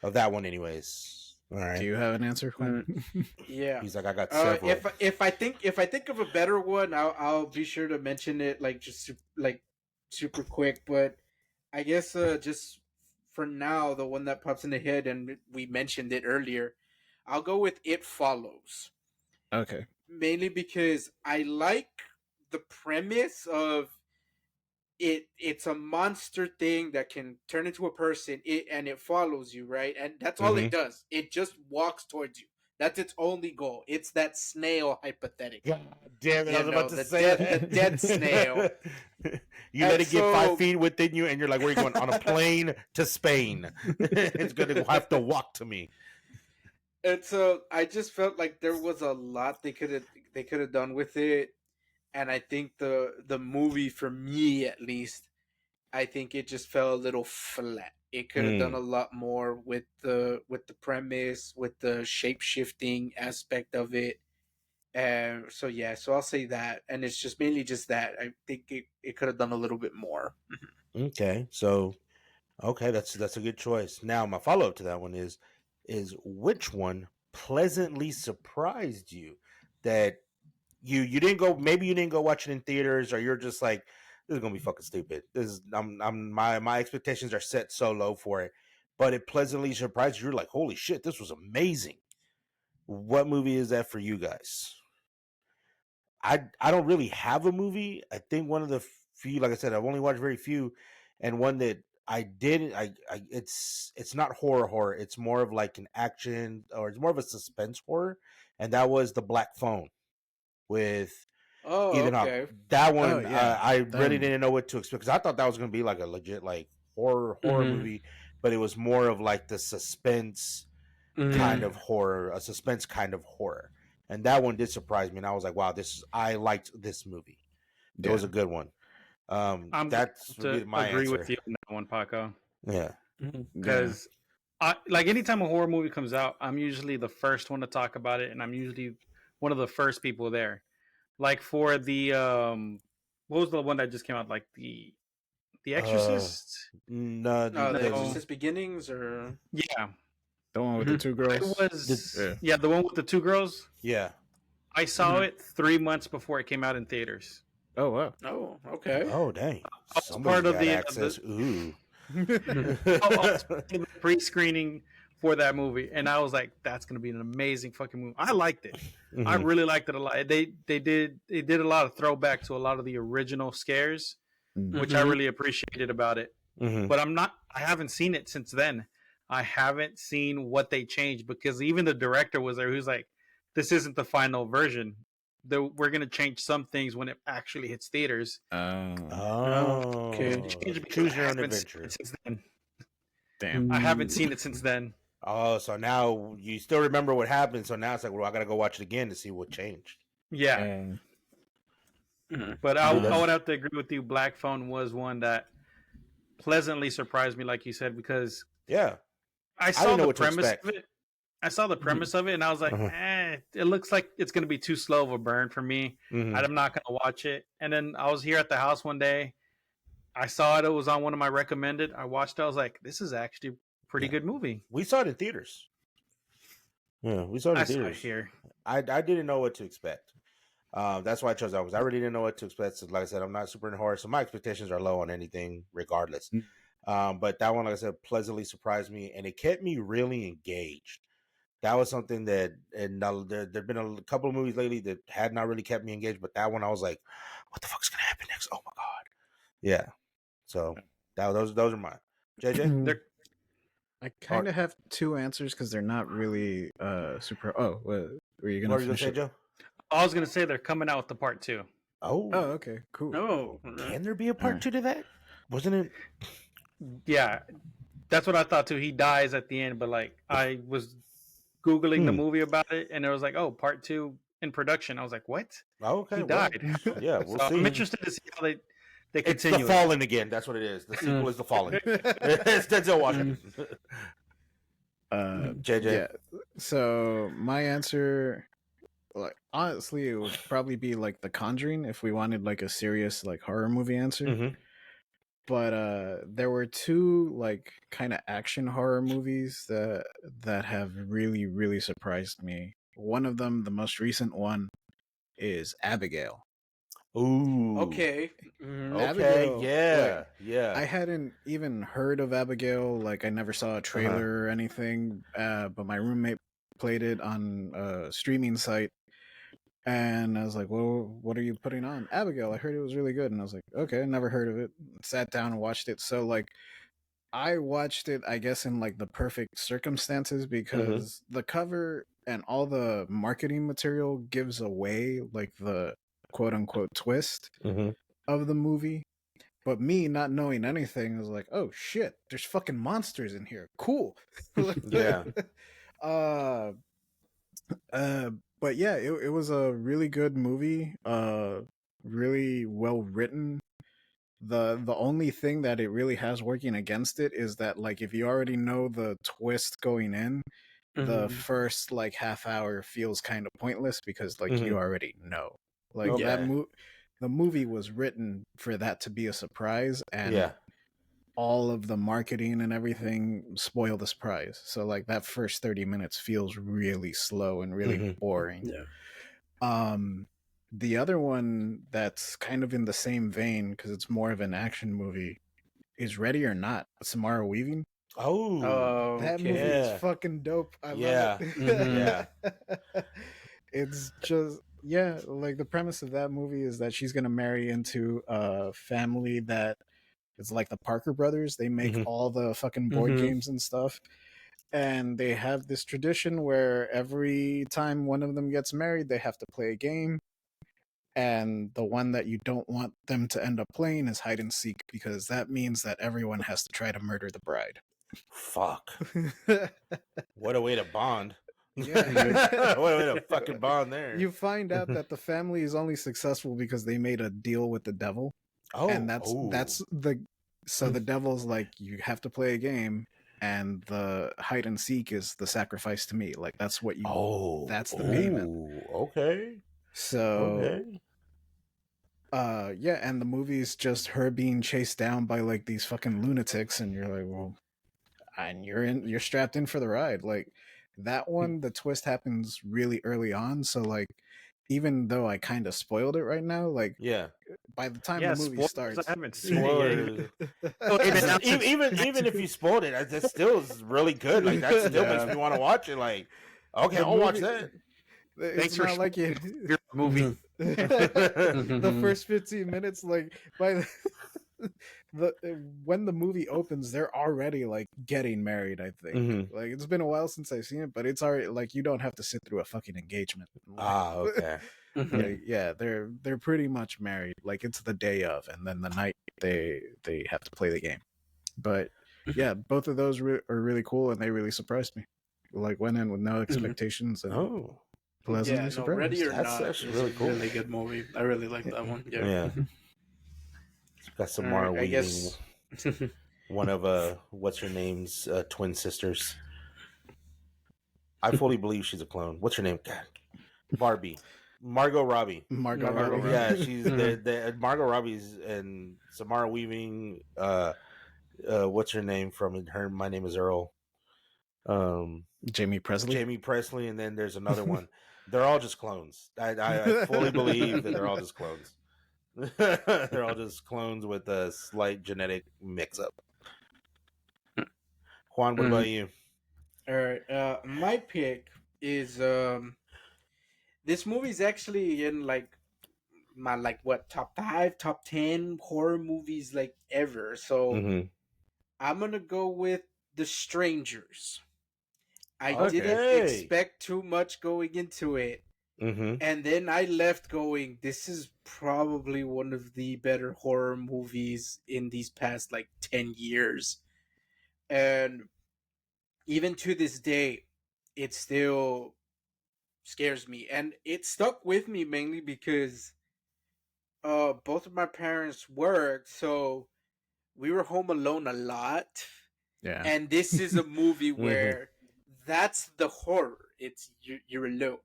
of that one, anyways. All right. Do you have an answer, Quinn? Yeah. He's like, I got several. If I think of a better one, I'll be sure to mention it like just super quick. But I guess just for now, the one that pops in the head, and we mentioned it earlier, I'll go with It Follows. Okay. Mainly because I like the premise of it's a monster thing that can turn into a person, and it follows you, right? And that's all it does. It just walks towards you. That's its only goal. It's that snail hypothetic. God damn it! I was about to say the dead snail. You let it get 5 feet within you, and you're like, "Where are you going? On a plane to Spain? It's gonna have to walk to me." And so I just felt like there was a lot they could have done with it. And I think the movie, for me at least, I think it just fell a little flat. It could have done a lot more with the premise, with the shape shifting aspect of it. So I'll say that, and it's just mainly just that. I think it could have done a little bit more. Okay, so that's a good choice. Now my follow up to that one is which one pleasantly surprised you that you didn't go, maybe you didn't go watch it in theaters, or you're just like, this is gonna be fucking stupid. This is my expectations are set so low for it, but it pleasantly surprised you. You're like, holy shit, this was amazing. What movie is that for you guys? I don't really have a movie. I think one of the few, like I said, I've only watched very few, and one that I didn't. It's not horror. It's more of like an action, or it's more of a suspense horror, and that was The Black Phone with Ethan Hawke. That one, I really didn't know what to expect, because I thought that was going to be like a legit like horror movie, but it was more of like the suspense kind of horror, a suspense kind of horror, and that one did surprise me, and I was like, wow, I liked this movie. It was a good one. That's really my agree answer. with you on that one, Paco. Yeah, because like anytime a horror movie comes out, I'm usually the first one to talk about it, and I'm usually one of the first people there. Like for the what was the one that just came out? Like the Exorcist? No, The Exorcist Beginnings, or yeah, the one with the two girls. It was the one with the two girls. Yeah, I saw it 3 months before it came out in theaters. Oh wow! Oh, okay. Oh dang! I was part of the access. Ooh. I was in the pre-screening for that movie, and I was like, "That's going to be an amazing fucking movie." I liked it. I really liked it a lot. They did a lot of throwback to a lot of the original scares, which I really appreciated about it. But I haven't seen it since then. I haven't seen what they changed, because even the director was there. Who's like, "This isn't the final version. We're going to change some things when it actually hits theaters." Okay. Choose your own adventure. Since then. Damn. I haven't seen it since then. Oh, so now you still remember what happened. So now it's like, well, I got to go watch it again to see what changed. Yeah. But I would have to agree with you. Black Phone was one that pleasantly surprised me, like you said, because I saw the premise of it. I saw the premise of it, and I was like, it looks like it's going to be too slow of a burn for me. I'm not going to watch it. And then I was here at the house one day. I saw it. It was on one of my recommended. I watched it. I was like, this is actually a pretty good movie. We saw it in theaters. Yeah, we saw it in theaters. Saw it here. I didn't know what to expect. That's why I chose that, because I really didn't know what to expect. So, like I said, I'm not super into horror, so my expectations are low on anything regardless. But that one, like I said, pleasantly surprised me, and it kept me really engaged. That was something that, and there've been a couple of movies lately that had not really kept me engaged, but that one I was like, what the fuck's going to happen next? Oh my God. Yeah. So those are mine. JJ? I kind of have two answers, because they're not really super. Oh, what were you going to say, Joe? I was going to say they're coming out with the part 2. Oh, okay, cool. Oh, can there be a part 2 to that? Wasn't it? Yeah, that's what I thought too. He dies at the end, but like I was Googling the movie about it, and it was like, oh, part 2 in production. I was like, what? Oh, okay, he died. Yeah, we'll see. I'm interested to see how they continue. It's The Fallen again. That's what it is. The sequel is The Fallen. It's Denzel Washington. JJ. Yeah. So my answer, like honestly, it would probably be like The Conjuring if we wanted like a serious like horror movie answer. Mm-hmm. But there were two like kind of action horror movies that have really really surprised me. One of them, the most recent one, is Abigail. Ooh. Okay. Okay. Abigail, Yeah. I hadn't even heard of Abigail. Like I never saw a trailer or anything. But my roommate played it on a streaming site, and I was like, "Well, what are you putting on?" Abigail. I heard it was really good, and I was like, "Okay, never heard of it." Sat down and watched it. So like, I watched it, I guess, in like the perfect circumstances because the cover and all the marketing material gives away like the quote unquote twist of the movie. But me not knowing anything, I was like, "Oh shit, there's fucking monsters in here. Cool." Yeah. uh, but yeah, it was a really good movie. Really well written. The only thing that it really has working against it is that like if you already know the twist going in, the first like half hour feels kind of pointless because like you already know. Like Okay. the movie was written for that to be a surprise, and Yeah. all of the marketing and everything spoil the surprise. So like that first 30 minutes feels really slow and really boring. Yeah. The other one that's kind of in the same vein because it's more of an action movie is Ready or Not, Samara Weaving. Oh. That movie Yeah. is fucking dope. I Yeah. love it. Yeah. It's just yeah, like the premise of that movie is that she's gonna marry into a family that is like the Parker brothers. They make all the fucking board games and stuff. And they have this tradition where every time one of them gets married, they have to play a game. And the one that you don't want them to end up playing is hide and seek, because that means that everyone has to try to murder the bride. Fuck. What a way to bond. Yeah. What a way to fucking bond there. You find out that the family is only successful because they made a deal with the devil. Oh, and that's the so the devil's like, you have to play a game, and the hide and seek is the sacrifice to me. Like that's what you that's the payment. Okay. So yeah, and the movie's just her being chased down by like these fucking lunatics, and you're like, well, and you're strapped in for the ride. Like that one, the twist happens really early on, so like even though I kind of spoiled it right now, like by the time the movie starts, I haven't seen it yet. even if you spoiled it, that still is really good. Like that still makes me want to watch it. Like, okay, I'll watch that. It's not like it. Movie. The first 15 minutes, like by when the movie opens, they're already like getting married. I think like it's been a while since I've seen it, but it's already like you don't have to sit through a fucking engagement. Okay. Like, yeah, they're pretty much married. Like it's the day of, and then the night they have to play the game. But yeah, both of those are really cool, and they really surprised me. Like went in with no expectations and pleasantly surprised. Ready or That's Not actually is really cool. Really good movie. I really like that one. Yeah. Got Samara Weaving, one of what's her name's twin sisters. I fully believe she's a clone. What's her name? God. Margot Robbie. Margot Robbie. Yeah, she's Margot Robbie's and Samara Weaving. What's her name from her? My Name Is Earl. Jamie Presley, and then there's another one. They're all just clones. I fully believe that they're all just clones. They're all just clones with a slight genetic mix-up. Juan, what about you? All right, my pick is this movie's actually in like my top 5, top 10 horror movies like ever. So I'm gonna go with The Strangers. I didn't expect too much going into it. And then I left going, this is probably one of the better horror movies in these past 10 years. And even to this day, it still scares me. And it stuck with me mainly because both of my parents worked, so we were home alone a lot. Yeah. And this is a movie where that's the horror. It's you're alone.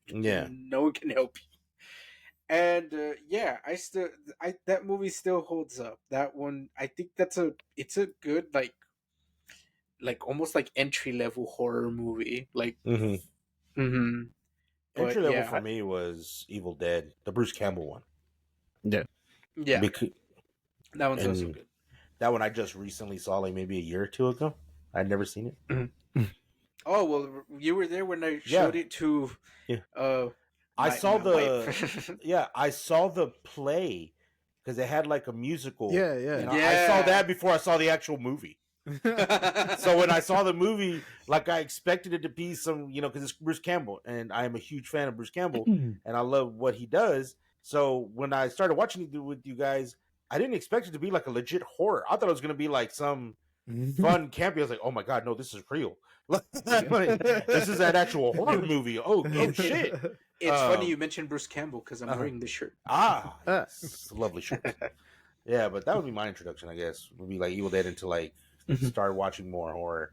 Yeah. No one can help you. And yeah, that movie still holds up. That one, I think it's a good like almost like entry level horror movie. Like, mm-hmm. Entry But level yeah, for me was Evil Dead, the Bruce Campbell one. Yeah. yeah, that one's also and good. that one I just recently saw, like maybe a year or two ago. I'd never seen it. Mm-hmm. Oh well, you were there when I showed it to. Yeah. I saw the play because they had like a musical. Yeah. And I saw that before I saw the actual movie. So when I saw the movie, like I expected it to be some, because it's Bruce Campbell, and I am a huge fan of Bruce Campbell, and I love what he does. So when I started watching it with you guys, I didn't expect it to be like a legit horror. I thought it was going to be like some fun campy. I was like, oh my god, no, this is real. This is an actual horror movie. Oh shit. It's funny you mentioned Bruce Campbell because I'm wearing this shirt. It's a lovely shirt. Yeah, but that would be my introduction, I guess. Would be like Evil Dead until like start watching more horror.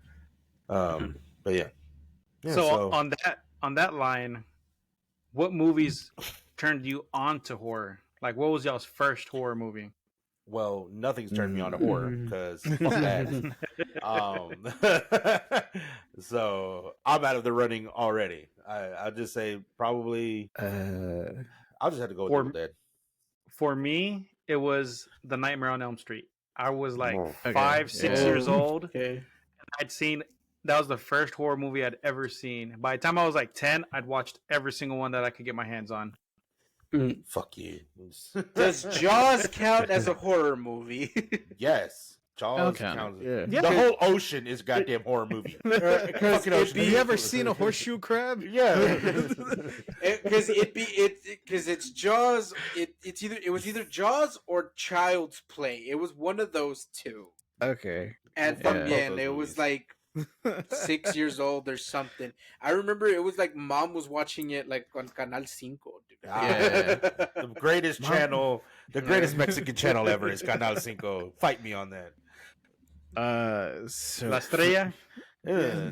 But yeah. So on that line, what movies turned you on to horror? Like, what was y'all's first horror movie? Well, nothing's turned me on to horror because fuck that. So I'm out of the running already. I'll just say probably. I'll just have to go with Evil Dead. For me, it was The Nightmare on Elm Street. I was like 5-6 years old. Okay. I'd seen that was the first horror movie I'd ever seen. By the time I was like 10, I'd watched every single one that I could get my hands on. Fuck you. Does Jaws count as a horror movie? Yes. Jaws counts. Yeah. The whole ocean is a goddamn horror movie. Have you ever seen a horseshoe crab? Yeah. Because it's Jaws. It was either Jaws or Child's Play. It was one of those two. Okay. And again, it was like 6 years old or something. I remember it was like mom was watching it like on Canal 5. Dude. The greatest channel, the greatest Mexican channel ever is Canal 5. Fight me on that. So La Estrella? Yeah.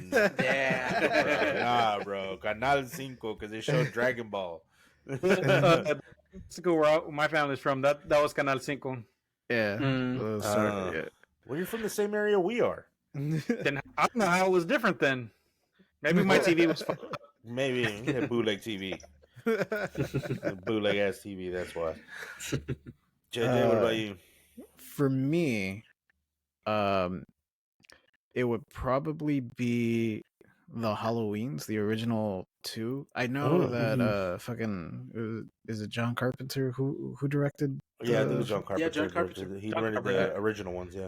Nah, bro. Canal 5 because they showed Dragon Ball. Mexico, where my family's from, that was Canal 5. Yeah. Well, you're from the same area we are. Then I don't know how it was different then. Maybe my TV was fucked up. Maybe bootleg TV. Bootleg ass TV, that's why. JJ, what about you? For me, it would probably be the Halloweens, the original 2. I know that fucking is it John Carpenter who directed? Yeah, I think it was John Carpenter. Yeah, John Carpenter. He directed the original ones, yeah.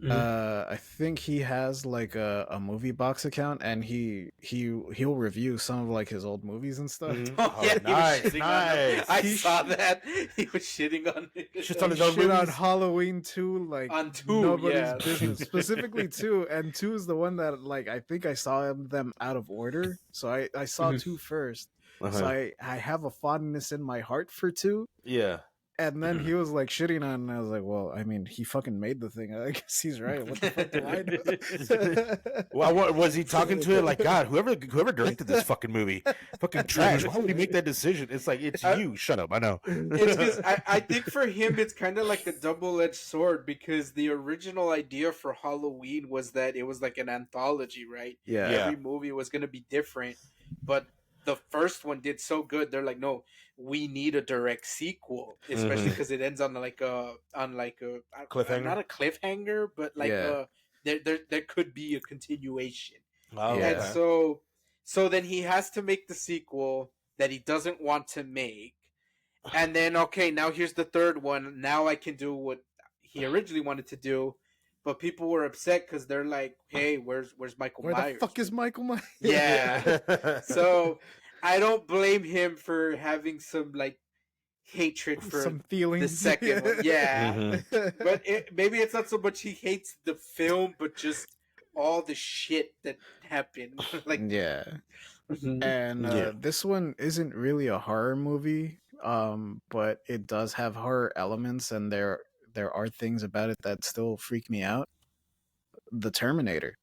I think he has like a movie box account, and he'll review some of like his old movies and stuff. Oh, yeah, nice. I saw that. He was shitting on it. Shit on his Shit own on movies. Halloween 2, like On 2, nobody's business. Specifically 2, and 2 is the one that like I think I saw them out of order, so I saw 2 first. So I have a fondness in my heart for 2. Yeah. And then he was like shitting on, and I was like, well, I mean, he fucking made the thing. I guess he's right. What the fuck do I know? Well, what, was he talking to it like, God, whoever directed this fucking movie, fucking trash. Why would he make that decision? It's like, it's you. Shut up. I know. It's because I think for him, it's kind of like a double-edged sword, because the original idea for Halloween was that it was like an anthology, right? Yeah. Every movie was going to be different, but the first one did so good. They're like, no, we need a direct sequel, especially because it ends on like a cliffhanger. Not a cliffhanger, but like there could be a continuation. Oh, And okay. so then he has to make the sequel that he doesn't want to make, and then now here's the third one. Now I can do what he originally wanted to do. But people were upset because they're like, "Hey, where's Michael Myers? Where the fuck is Michael Myers?" Yeah. So I don't blame him for having some like hatred for some feelings. the second one. Yeah. But maybe it's not so much he hates the film, but just all the shit that happened. Like, yeah. And this one isn't really a horror movie, but it does have horror elements, and there are things about it that still freak me out. The Terminator.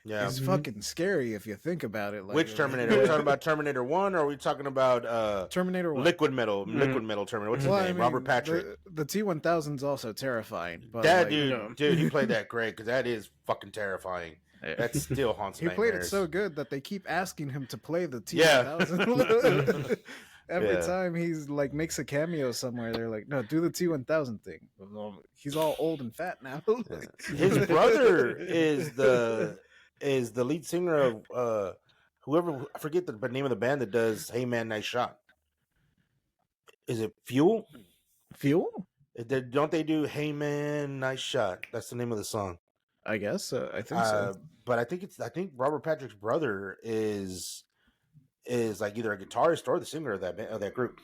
is fucking scary if you think about it. Like, which Terminator? Are we talking about Terminator 1 or are we talking about Terminator 1? Liquid Metal Terminator. What's his name? Robert Patrick. The T-1000 is also terrifying. But that dude, he played that great because that is fucking terrifying. That still haunts me. He played it so good that they keep asking him to play the T-1000. Every time he's like makes a cameo somewhere, they're like, "No, do the T-1000 thing." He's all old and fat now. His brother is the lead singer of whoever, I forget the name of the band that does "Hey Man, Nice Shot." Is it Fuel? Fuel? Don't they do "Hey Man, Nice Shot"? That's the name of the song. I guess I think so. But I think Robert Patrick's brother is like either a guitarist or the singer of that group.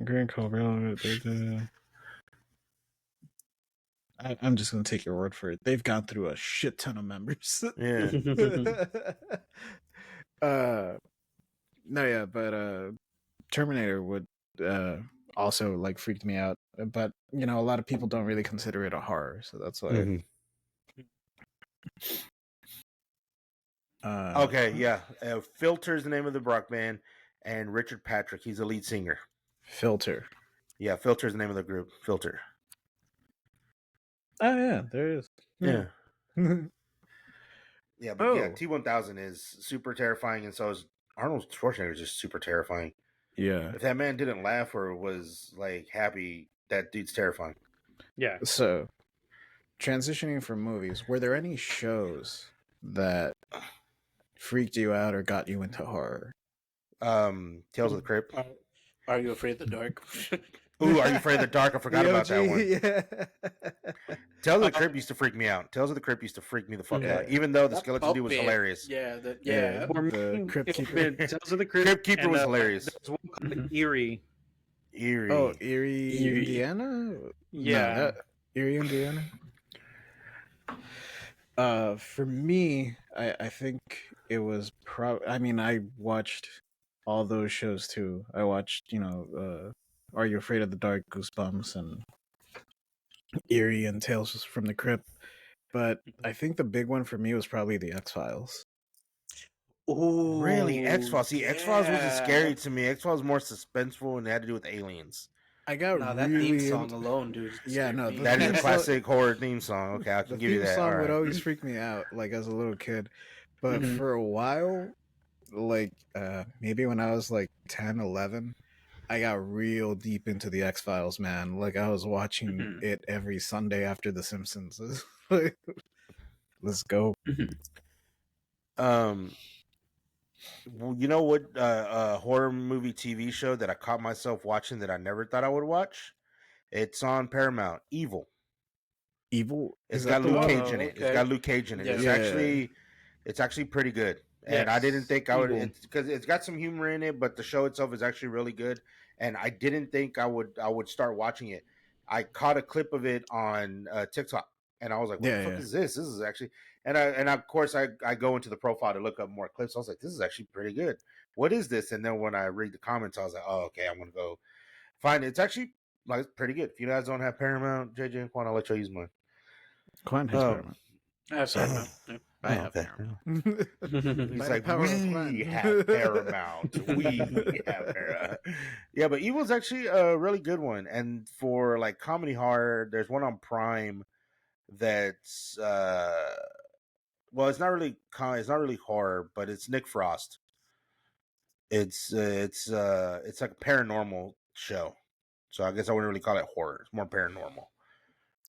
Grand Cobra. I'm just gonna take your word for it. They've gone through a shit ton of members. Yeah. But Terminator would also like freaked me out. But a lot of people don't really consider it a horror, so that's why. Mm-hmm. Okay, yeah. Filter is the name of the rock band, and Richard Patrick, he's the lead singer. Filter. Yeah, Filter is the name of the group. Filter. Oh yeah, there is. Yeah. Yeah, but T-1000 is super terrifying, and so is Arnold Schwarzenegger is just super terrifying. Yeah. If that man didn't laugh or was like happy, that dude's terrifying. Yeah. So, transitioning from movies, were there any shows that freaked you out or got you into horror? Tales of the Crypt. Are You Afraid of the Dark? Ooh, Are You Afraid of the Dark? I forgot about that one. Yeah. Tales of the Crypt used to freak me out. Tales of the Crypt used to freak me the fuck out. Even though the skeleton dude was hilarious. Yeah, the Crypt Keeper. Tales of the Crypt. Crypt Keeper was hilarious. There's one called Eerie. Eerie. Oh, Erie, Indiana? Yeah. No, Erie, Indiana? For me, I think it was I watched all those shows too. I watched, Are You Afraid of the Dark, Goosebumps, and Eerie and Tales from the Crypt. But I think the big one for me was probably the X-Files. Ooh, really? X-Files. See, X-Files wasn't scary to me. X-Files was more suspenseful and it had to do with aliens. I got that theme song alone, dude. That is a classic horror theme song. Okay, I can give you that. The theme song would always freak me out, like as a little kid. But for a while, like maybe when I was like 10, 11, I got real deep into the X-Files, man. Like I was watching it every Sunday after The Simpsons. Let's go. You know what horror movie TV show that I caught myself watching that I never thought I would watch? It's on Paramount. Evil. It's got Luke Cage in it. It's got Luke Cage in it. It's actually pretty good. And I didn't think I would, because it's got some humor in it, but the show itself is actually really good. And I didn't think I would start watching it. I caught a clip of it on TikTok, and I was like, "What the fuck is this? This is actually." And of course I go into the profile to look up more clips. I was like, "This is actually pretty good. What is this?" And then when I read the comments, I was like, "Oh, okay, I'm gonna go find it." It's actually like pretty good. If you guys don't have Paramount, JJ and Quan, I'll let you use mine. Quan has Paramount. I have Paramount. I have Paramount. He's like, we have Paramount. We have Paramount. Yeah, but Evil's actually a really good one. And for like comedy horror, there's one on Prime that's it's not really horror, but it's Nick Frost. It's like a paranormal show. So I guess I wouldn't really call it horror. It's more paranormal.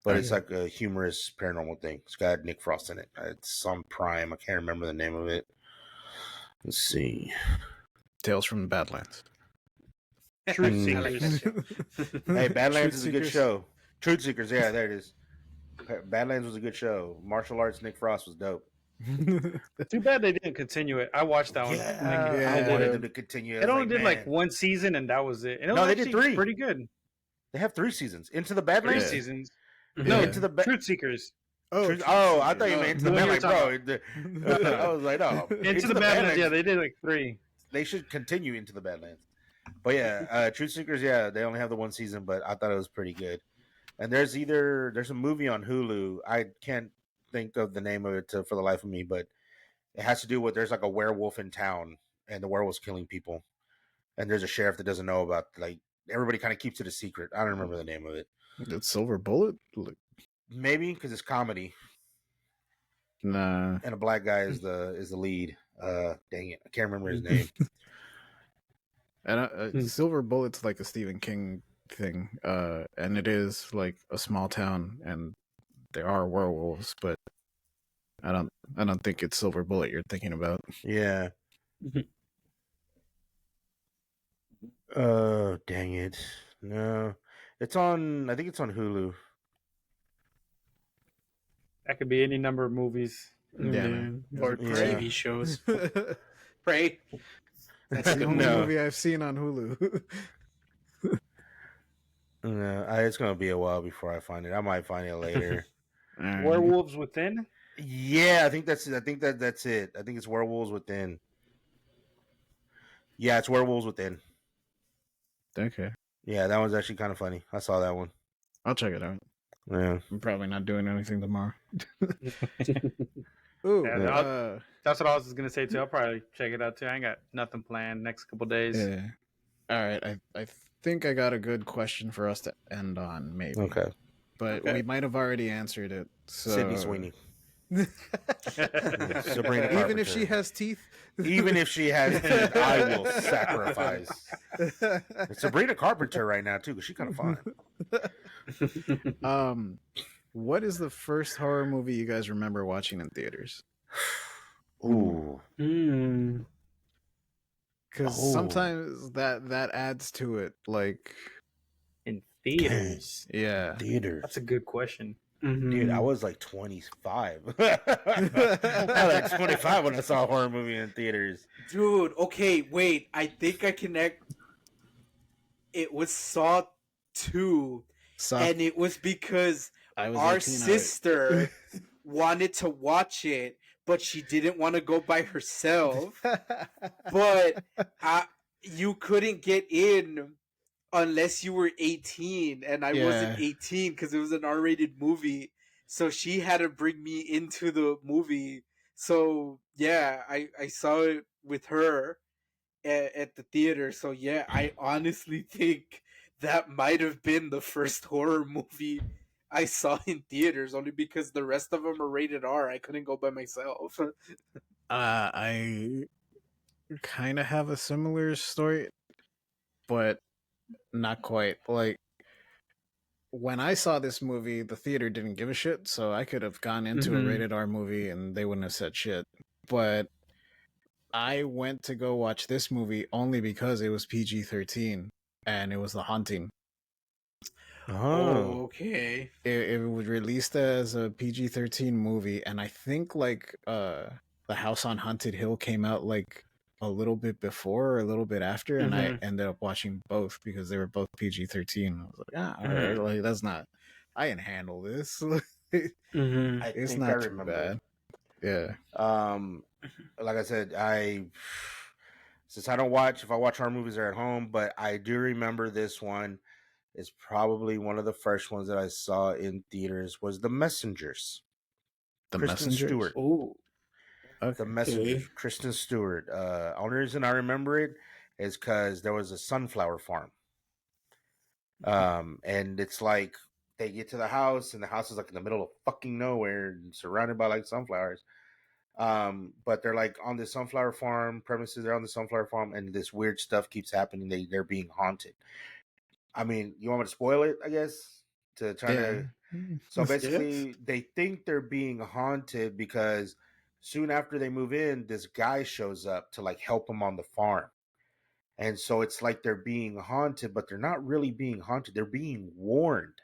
But it's like a humorous paranormal thing. It's got Nick Frost in it. It's on Prime. I can't remember the name of it. Let's see. Tales from the Badlands. Truth Seekers. Hey, Badlands is a good show. Truth Seekers, yeah, there it is. Badlands was a good show. Martial arts Nick Frost was dope. Too bad they didn't continue it. I watched that one. I wanted them to continue. It only did like one season, and that was it. And it was they did 3. Pretty good. They have 3 seasons. Into the Badlands? 3 seasons. No, Into the Truth Seekers. I thought you meant Into the Badlands, bro. I was like, no. Into the Badlands, yeah, they did like 3. They should continue Into the Badlands. But yeah, Truth Seekers, yeah, they only have the 1 season, but I thought it was pretty good. And there's a movie on Hulu. I can't think of the name of it for the life of me, but it has to do with there's like a werewolf in town, and the werewolf's killing people, and there's a sheriff that doesn't know about, like, everybody kind of keeps it a secret. I don't remember the name of it. It's Silver Bullet. Maybe because it's comedy. Nah. And a black guy is the lead. Dang it, I can't remember his name. And Silver Bullet's like a Stephen King thing, and it is like a small town, and there are werewolves, but I don't think it's Silver Bullet you're thinking about. Yeah. Oh, dang it. No. It's on, I think it's on Hulu. That could be any number of movies. Yeah, or TV shows. Prey. That's the only movie I've seen on Hulu. No, it's gonna be a while before I find it. I might find it later. Werewolves Within. Yeah, I think that's it. I think that's it. I think it's Werewolves Within. Yeah, it's Werewolves Within. Okay. Yeah, that one's actually kind of funny. I saw that one. I'll check it out. Yeah. I'm probably not doing anything tomorrow. Ooh, yeah, that's what I was gonna say too. I'll probably check it out too. I ain't got nothing planned next couple days. Yeah. All right. I think I got a good question for us to end on, maybe. Okay. But we might have already answered it. So... Sydney Sweeney. Sabrina Carpenter. Even if she has teeth? Even if she has teeth, I will sacrifice. It's Sabrina Carpenter right now, too, because she's kind of fun. What is the first horror movie you guys remember watching in theaters? Ooh. Because sometimes that adds to it, like... In theaters? Yeah. Theaters. That's a good question. Dude, I was like 25. I was like 25 when I saw a horror movie in theaters. Dude, okay, wait. I think I connect. It was Saw 2. And it was because our sister wanted to watch it, but she didn't want to go by herself. But you couldn't get in unless you were 18, and I wasn't 18 because it was an R-rated movie. So she had to bring me into the movie. So yeah, I saw it with her at the theater. So yeah, I honestly think that might have been the first horror movie I saw in theaters, only because the rest of them are rated R. I couldn't go by myself. I kind of have a similar story, but not quite. Like, when I saw this movie, the theater didn't give a shit, so I could have gone into a rated R movie and they wouldn't have said shit. But I went to go watch this movie only because it was PG-13 and it was The Haunting. Oh, okay. It was released as a PG-13 movie, and I think like The House on Haunted Hill came out like a little bit before or a little bit after, and I ended up watching both because they were both PG-13. I was like, all right, like that's not. I can handle this. It's not too bad. Yeah. Like I said, since I don't watch, if I watch horror movies, they're at home, but I do remember this one. Is probably one of the first ones that I saw in theaters was The Messengers. Kristen Stewart. Oh, okay. The Messengers. Kristen Stewart. Only reason I remember it is because there was a sunflower farm. And it's like they get to the house, and the house is like in the middle of fucking nowhere, and surrounded by like sunflowers. But they're like on the sunflower farm premises. They're on the sunflower farm, and this weird stuff keeps happening. They're being haunted. I mean, you want me to spoil it, I guess? To try to... So basically, they think they're being haunted because soon after they move in, this guy shows up to like help them on the farm. And so it's like they're being haunted, but they're not really being haunted. They're being warned.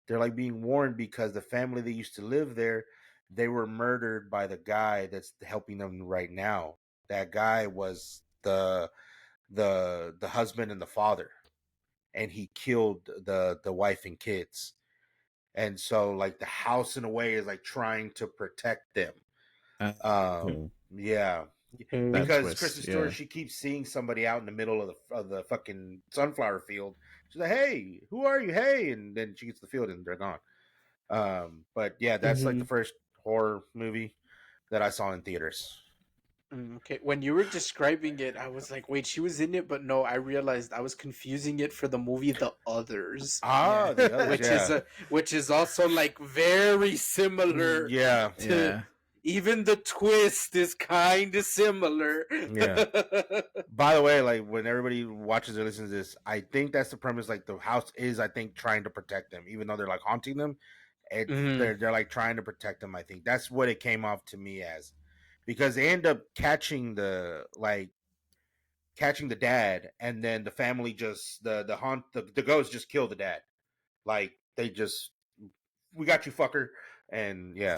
They're like being warned because the family that used to live there, they were murdered by the guy that's helping them right now. That guy was the husband and the father. And he killed the wife and kids. And so like the house in a way is like trying to protect them. Yeah. Because Kristen Stewart, she keeps seeing somebody out in the middle of the fucking sunflower field. She's like, hey, who are you? Hey. And then she gets to the field and they're gone. But yeah, that's like the first horror movie that I saw in theaters. Okay, when you were describing it, I was like, wait, she was in it, but no, I realized I was confusing it for the movie The Others. Ah, The Others, which is also like very similar. Even the twist is kind of similar. Yeah. By the way, like when everybody watches or listens to this, I think that's the premise. Like the house is, I think, trying to protect them, even though they're like haunting them. They're like trying to protect them. I think that's what it came off to me as, because they end up catching the dad, and then the family just the ghosts just kill the dad. Like they just, we got you, fucker, and yeah.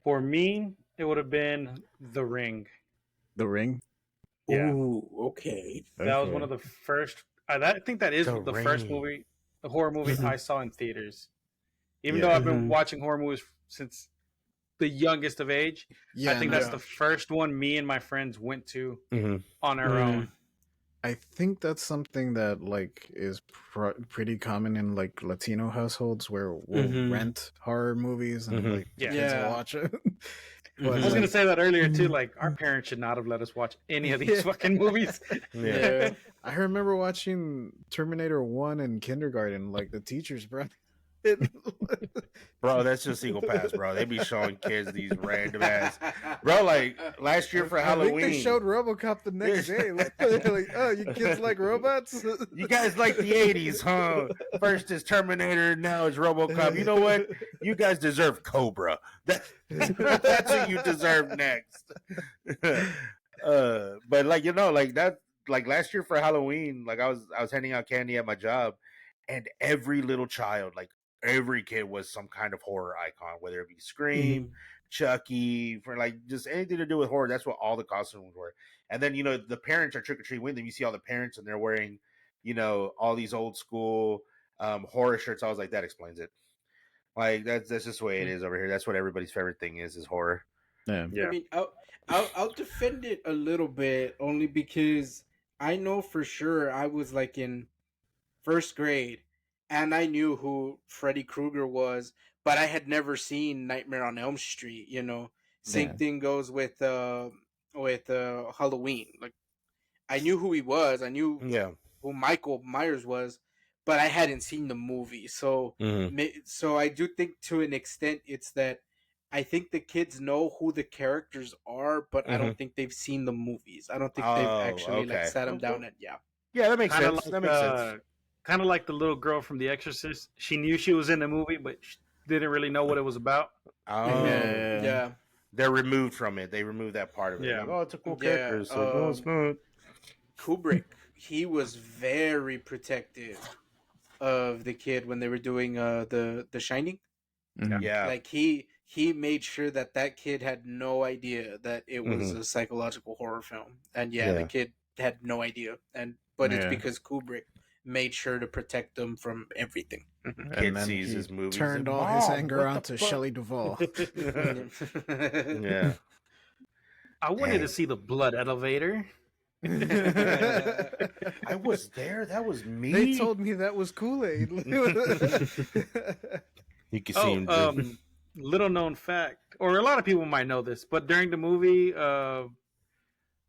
For me, it would have been The Ring. The Ring? Yeah. Ooh, okay. That was one of the first. I think that is the first movie, the horror movie I saw in theaters. Even though I've been watching horror movies since the youngest of age, I think that's the first one me and my friends went to on our own. I think that's something that like is pretty common in like Latino households, where we'll rent horror movies and like kids will watch it. But, I was gonna say that earlier too. Like our parents should not have let us watch any of these fucking movies. I remember watching Terminator 1 in kindergarten. Like the teachers, bro. Bro, that's just Eagle Pass, bro. They be showing kids these random ass, bro. Like last year for Halloween, I think they showed RoboCop the next day. Like, oh, you kids like robots? You guys like the '80s, huh? First is Terminator, now it's RoboCop. You know what? You guys deserve Cobra. That's what you deserve next. But like like that, like last year for Halloween, like I was handing out candy at my job, and every little child, like every kid, was some kind of horror icon, whether it be Scream, Chucky, for like just anything to do with horror. That's what all the costumes were. And then the parents are trick or treating with them. You see all the parents, and they're wearing all these old school horror shirts. I was like, that explains it. Like that's just the way it is over here. That's what everybody's favorite thing is horror. I mean, I'll defend it a little bit, only because I know for sure I was like in first grade, and I knew who Freddy Krueger was, but I had never seen Nightmare on Elm Street. Same thing goes with Halloween. Like I knew who he was, I knew who Michael Myers was, but I hadn't seen the movie. So so I do think to an extent it's that I think the kids know who the characters are, but I don't think they've seen the movies. I don't think they've actually like sat them down and that makes sense. That makes sense. Kind of like the little girl from The Exorcist. She knew she was in the movie, but she didn't really know what it was about. Oh, yeah. They're removed from it. They removed that part of it. Yeah. Like, it's a cool character. So it's not. Kubrick, he was very protective of the kid when they were doing the Shining. Yeah. Like he made sure that kid had no idea that it was a psychological horror film, and the kid had no idea, but it's because Kubrick made sure to protect them from everything. Kid sees his movies, turned all his anger onto Shelley Duvall. Yeah. I wanted to see the blood elevator. I was there. That was me. They told me that was Kool-Aid. You can see him. Little known fact, or a lot of people might know this, but during the movie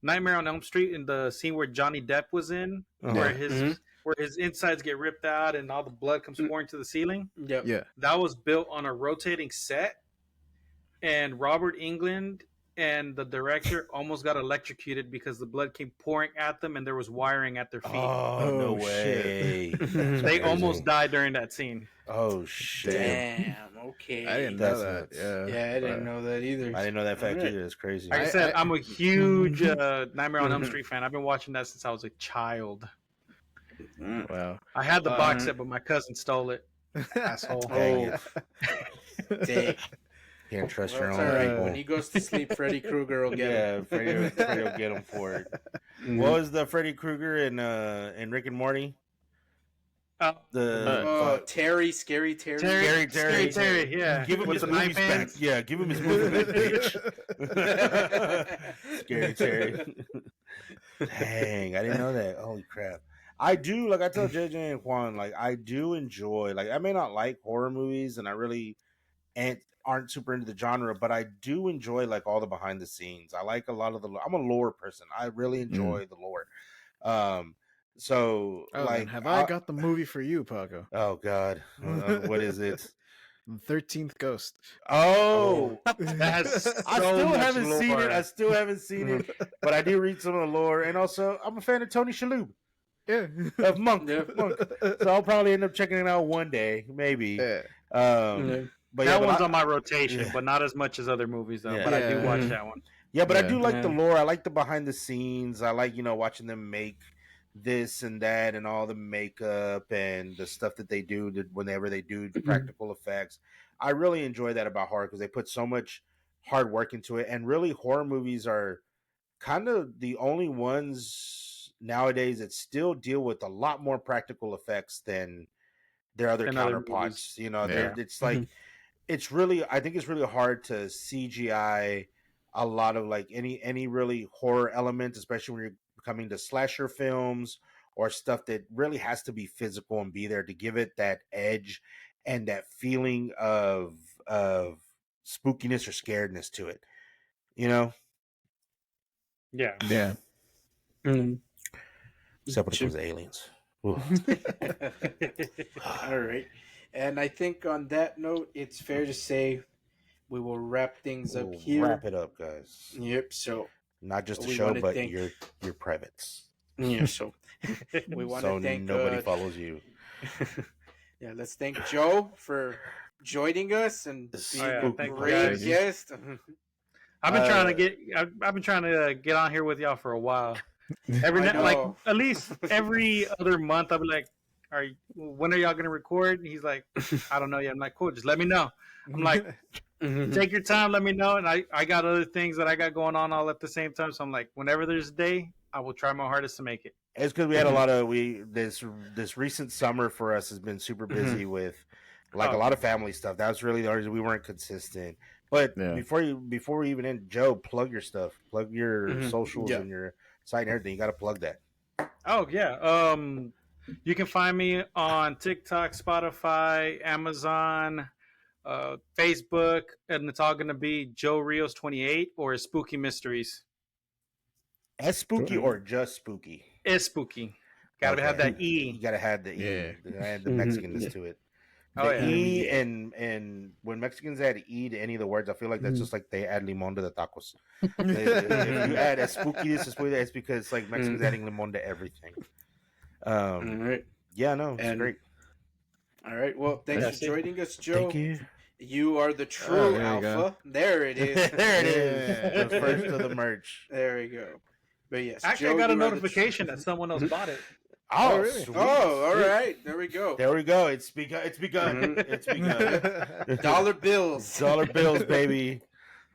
Nightmare on Elm Street, in the scene where Johnny Depp was in, where his insides get ripped out and all the blood comes pouring to the ceiling. That was built on a rotating set, and Robert Englund and the director almost got electrocuted because the blood came pouring at them and there was wiring at their feet. Oh, no way. They almost died during that scene. Oh, shit. Damn, okay. I didn't know that. Yeah, I didn't know that either. I didn't know that fact either. It's crazy. Like I said, I'm a huge Nightmare on Elm Street fan. I've been watching that since I was a child. Wow. I had the box set, but my cousin stole it. Asshole. Dang. Can't trust your own people. When he goes to sleep, Freddy Krueger will get him. Freddy will get him for it. What was the Freddy Krueger in Rick and Morty? Terry, Scary Terry. Scary Terry, yeah. Give him his movies back. Yeah, give him his movies back, bitch. Scary Terry. Dang, I didn't know that. Holy crap. I do, like I tell JJ and Juan, like I do enjoy, like I may not like horror movies, and I really aren't super into the genre, but I do enjoy like all the behind the scenes. I like a lot of the. I'm a lore person. I really enjoy the lore. So like, have I got the movie for you, Paco? Oh God, what is it? 13th Ghost. Oh, That's I still haven't seen it. I still haven't seen it, but I do read some of the lore, and also I'm a fan of Tony Shalhoub. Yeah, of Monk. So I'll probably end up checking it out one day, maybe. Yeah. But that one's on my rotation, but not as much as other movies though. Yeah. But I do watch that one. Yeah, but I do like the lore. I like the behind the scenes. I like, watching them make this and that and all the makeup and the stuff that they do whenever they do the practical effects. I really enjoy that about horror because they put so much hard work into it. And really, horror movies are kind of the only ones nowadays that still deal with a lot more practical effects than their other counterparts. It's like it's really, I think it's really hard to CGI a lot of like any really horror elements, especially when you're coming to slasher films or stuff that really has to be physical and be there to give it that edge and that feeling of spookiness or scaredness to it. Yeah. Except when it comes to aliens. All right. And I think on that note, it's fair to say we will wrap things up here. Wrap it up, guys. Yep. So not just a show, but your privates. Yeah. So we want to thank nobody follows you. Yeah. Let's thank Joe for joining us and being a great guest. I've been trying to get on here with y'all for a while. At least every other month, I'll be like, when are y'all gonna record? And he's like, I don't know yet. I'm like, cool, just let me know. I'm like, take your time, let me know. And I got other things that I got going on all at the same time. So I'm like, whenever there's a day, I will try my hardest to make it. It's because we had a lot of this recent summer for us has been super busy with a lot of family stuff. That was really the reason we weren't consistent. But before we even end, Joe, plug your stuff, plug your socials and your site and everything. You got to plug that. Oh yeah. You can find me on TikTok, Spotify, Amazon, Facebook, and it's all going to be Joe Rios 28 or Espooky Mysteries. Espooky or just spooky? Espooky. Got to have that E. You got to have the E. Yeah. Add the Mexicanness to it. The E and when Mexicans add E to any of the words, I feel like that's just like they add limon to the tacos. If you add Espooky, it's because like Mexicans adding limon to everything. All right. Yeah, no, it's great. All right. Well, thanks for joining us, Joe. Thank you. You are the true alpha. There it is. There it is. The first of the merch. There we go. But yes, actually, Joe, I got a notification that someone else bought it. Oh, really? Oh, all right. There we go. There we go. It's begun. It's begun. Dollar bills. Dollar bills, baby.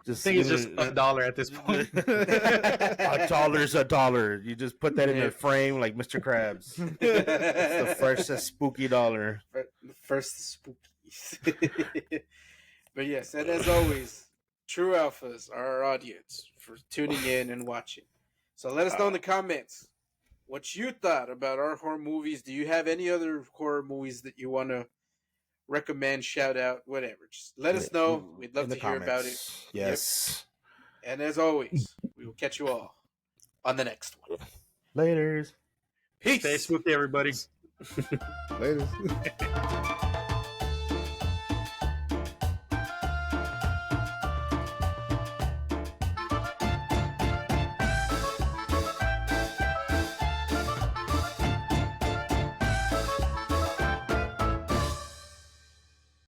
I think it's just $1 at this point. $1's $1. You just put that in a frame like Mr. Krabs. It's the first spooky dollar. The first spookies. But yes, and as always, true alphas are our audience for tuning in and watching. So let us know in the comments what you thought about our horror movies. Do you have any other horror movies that you want to recommend, shout out, whatever? Just let us know. We'd love to hear about it. Yes. Yep. And as always, we will catch you all on the next one. Laters. Peace. Stay spooky, everybody. Laters.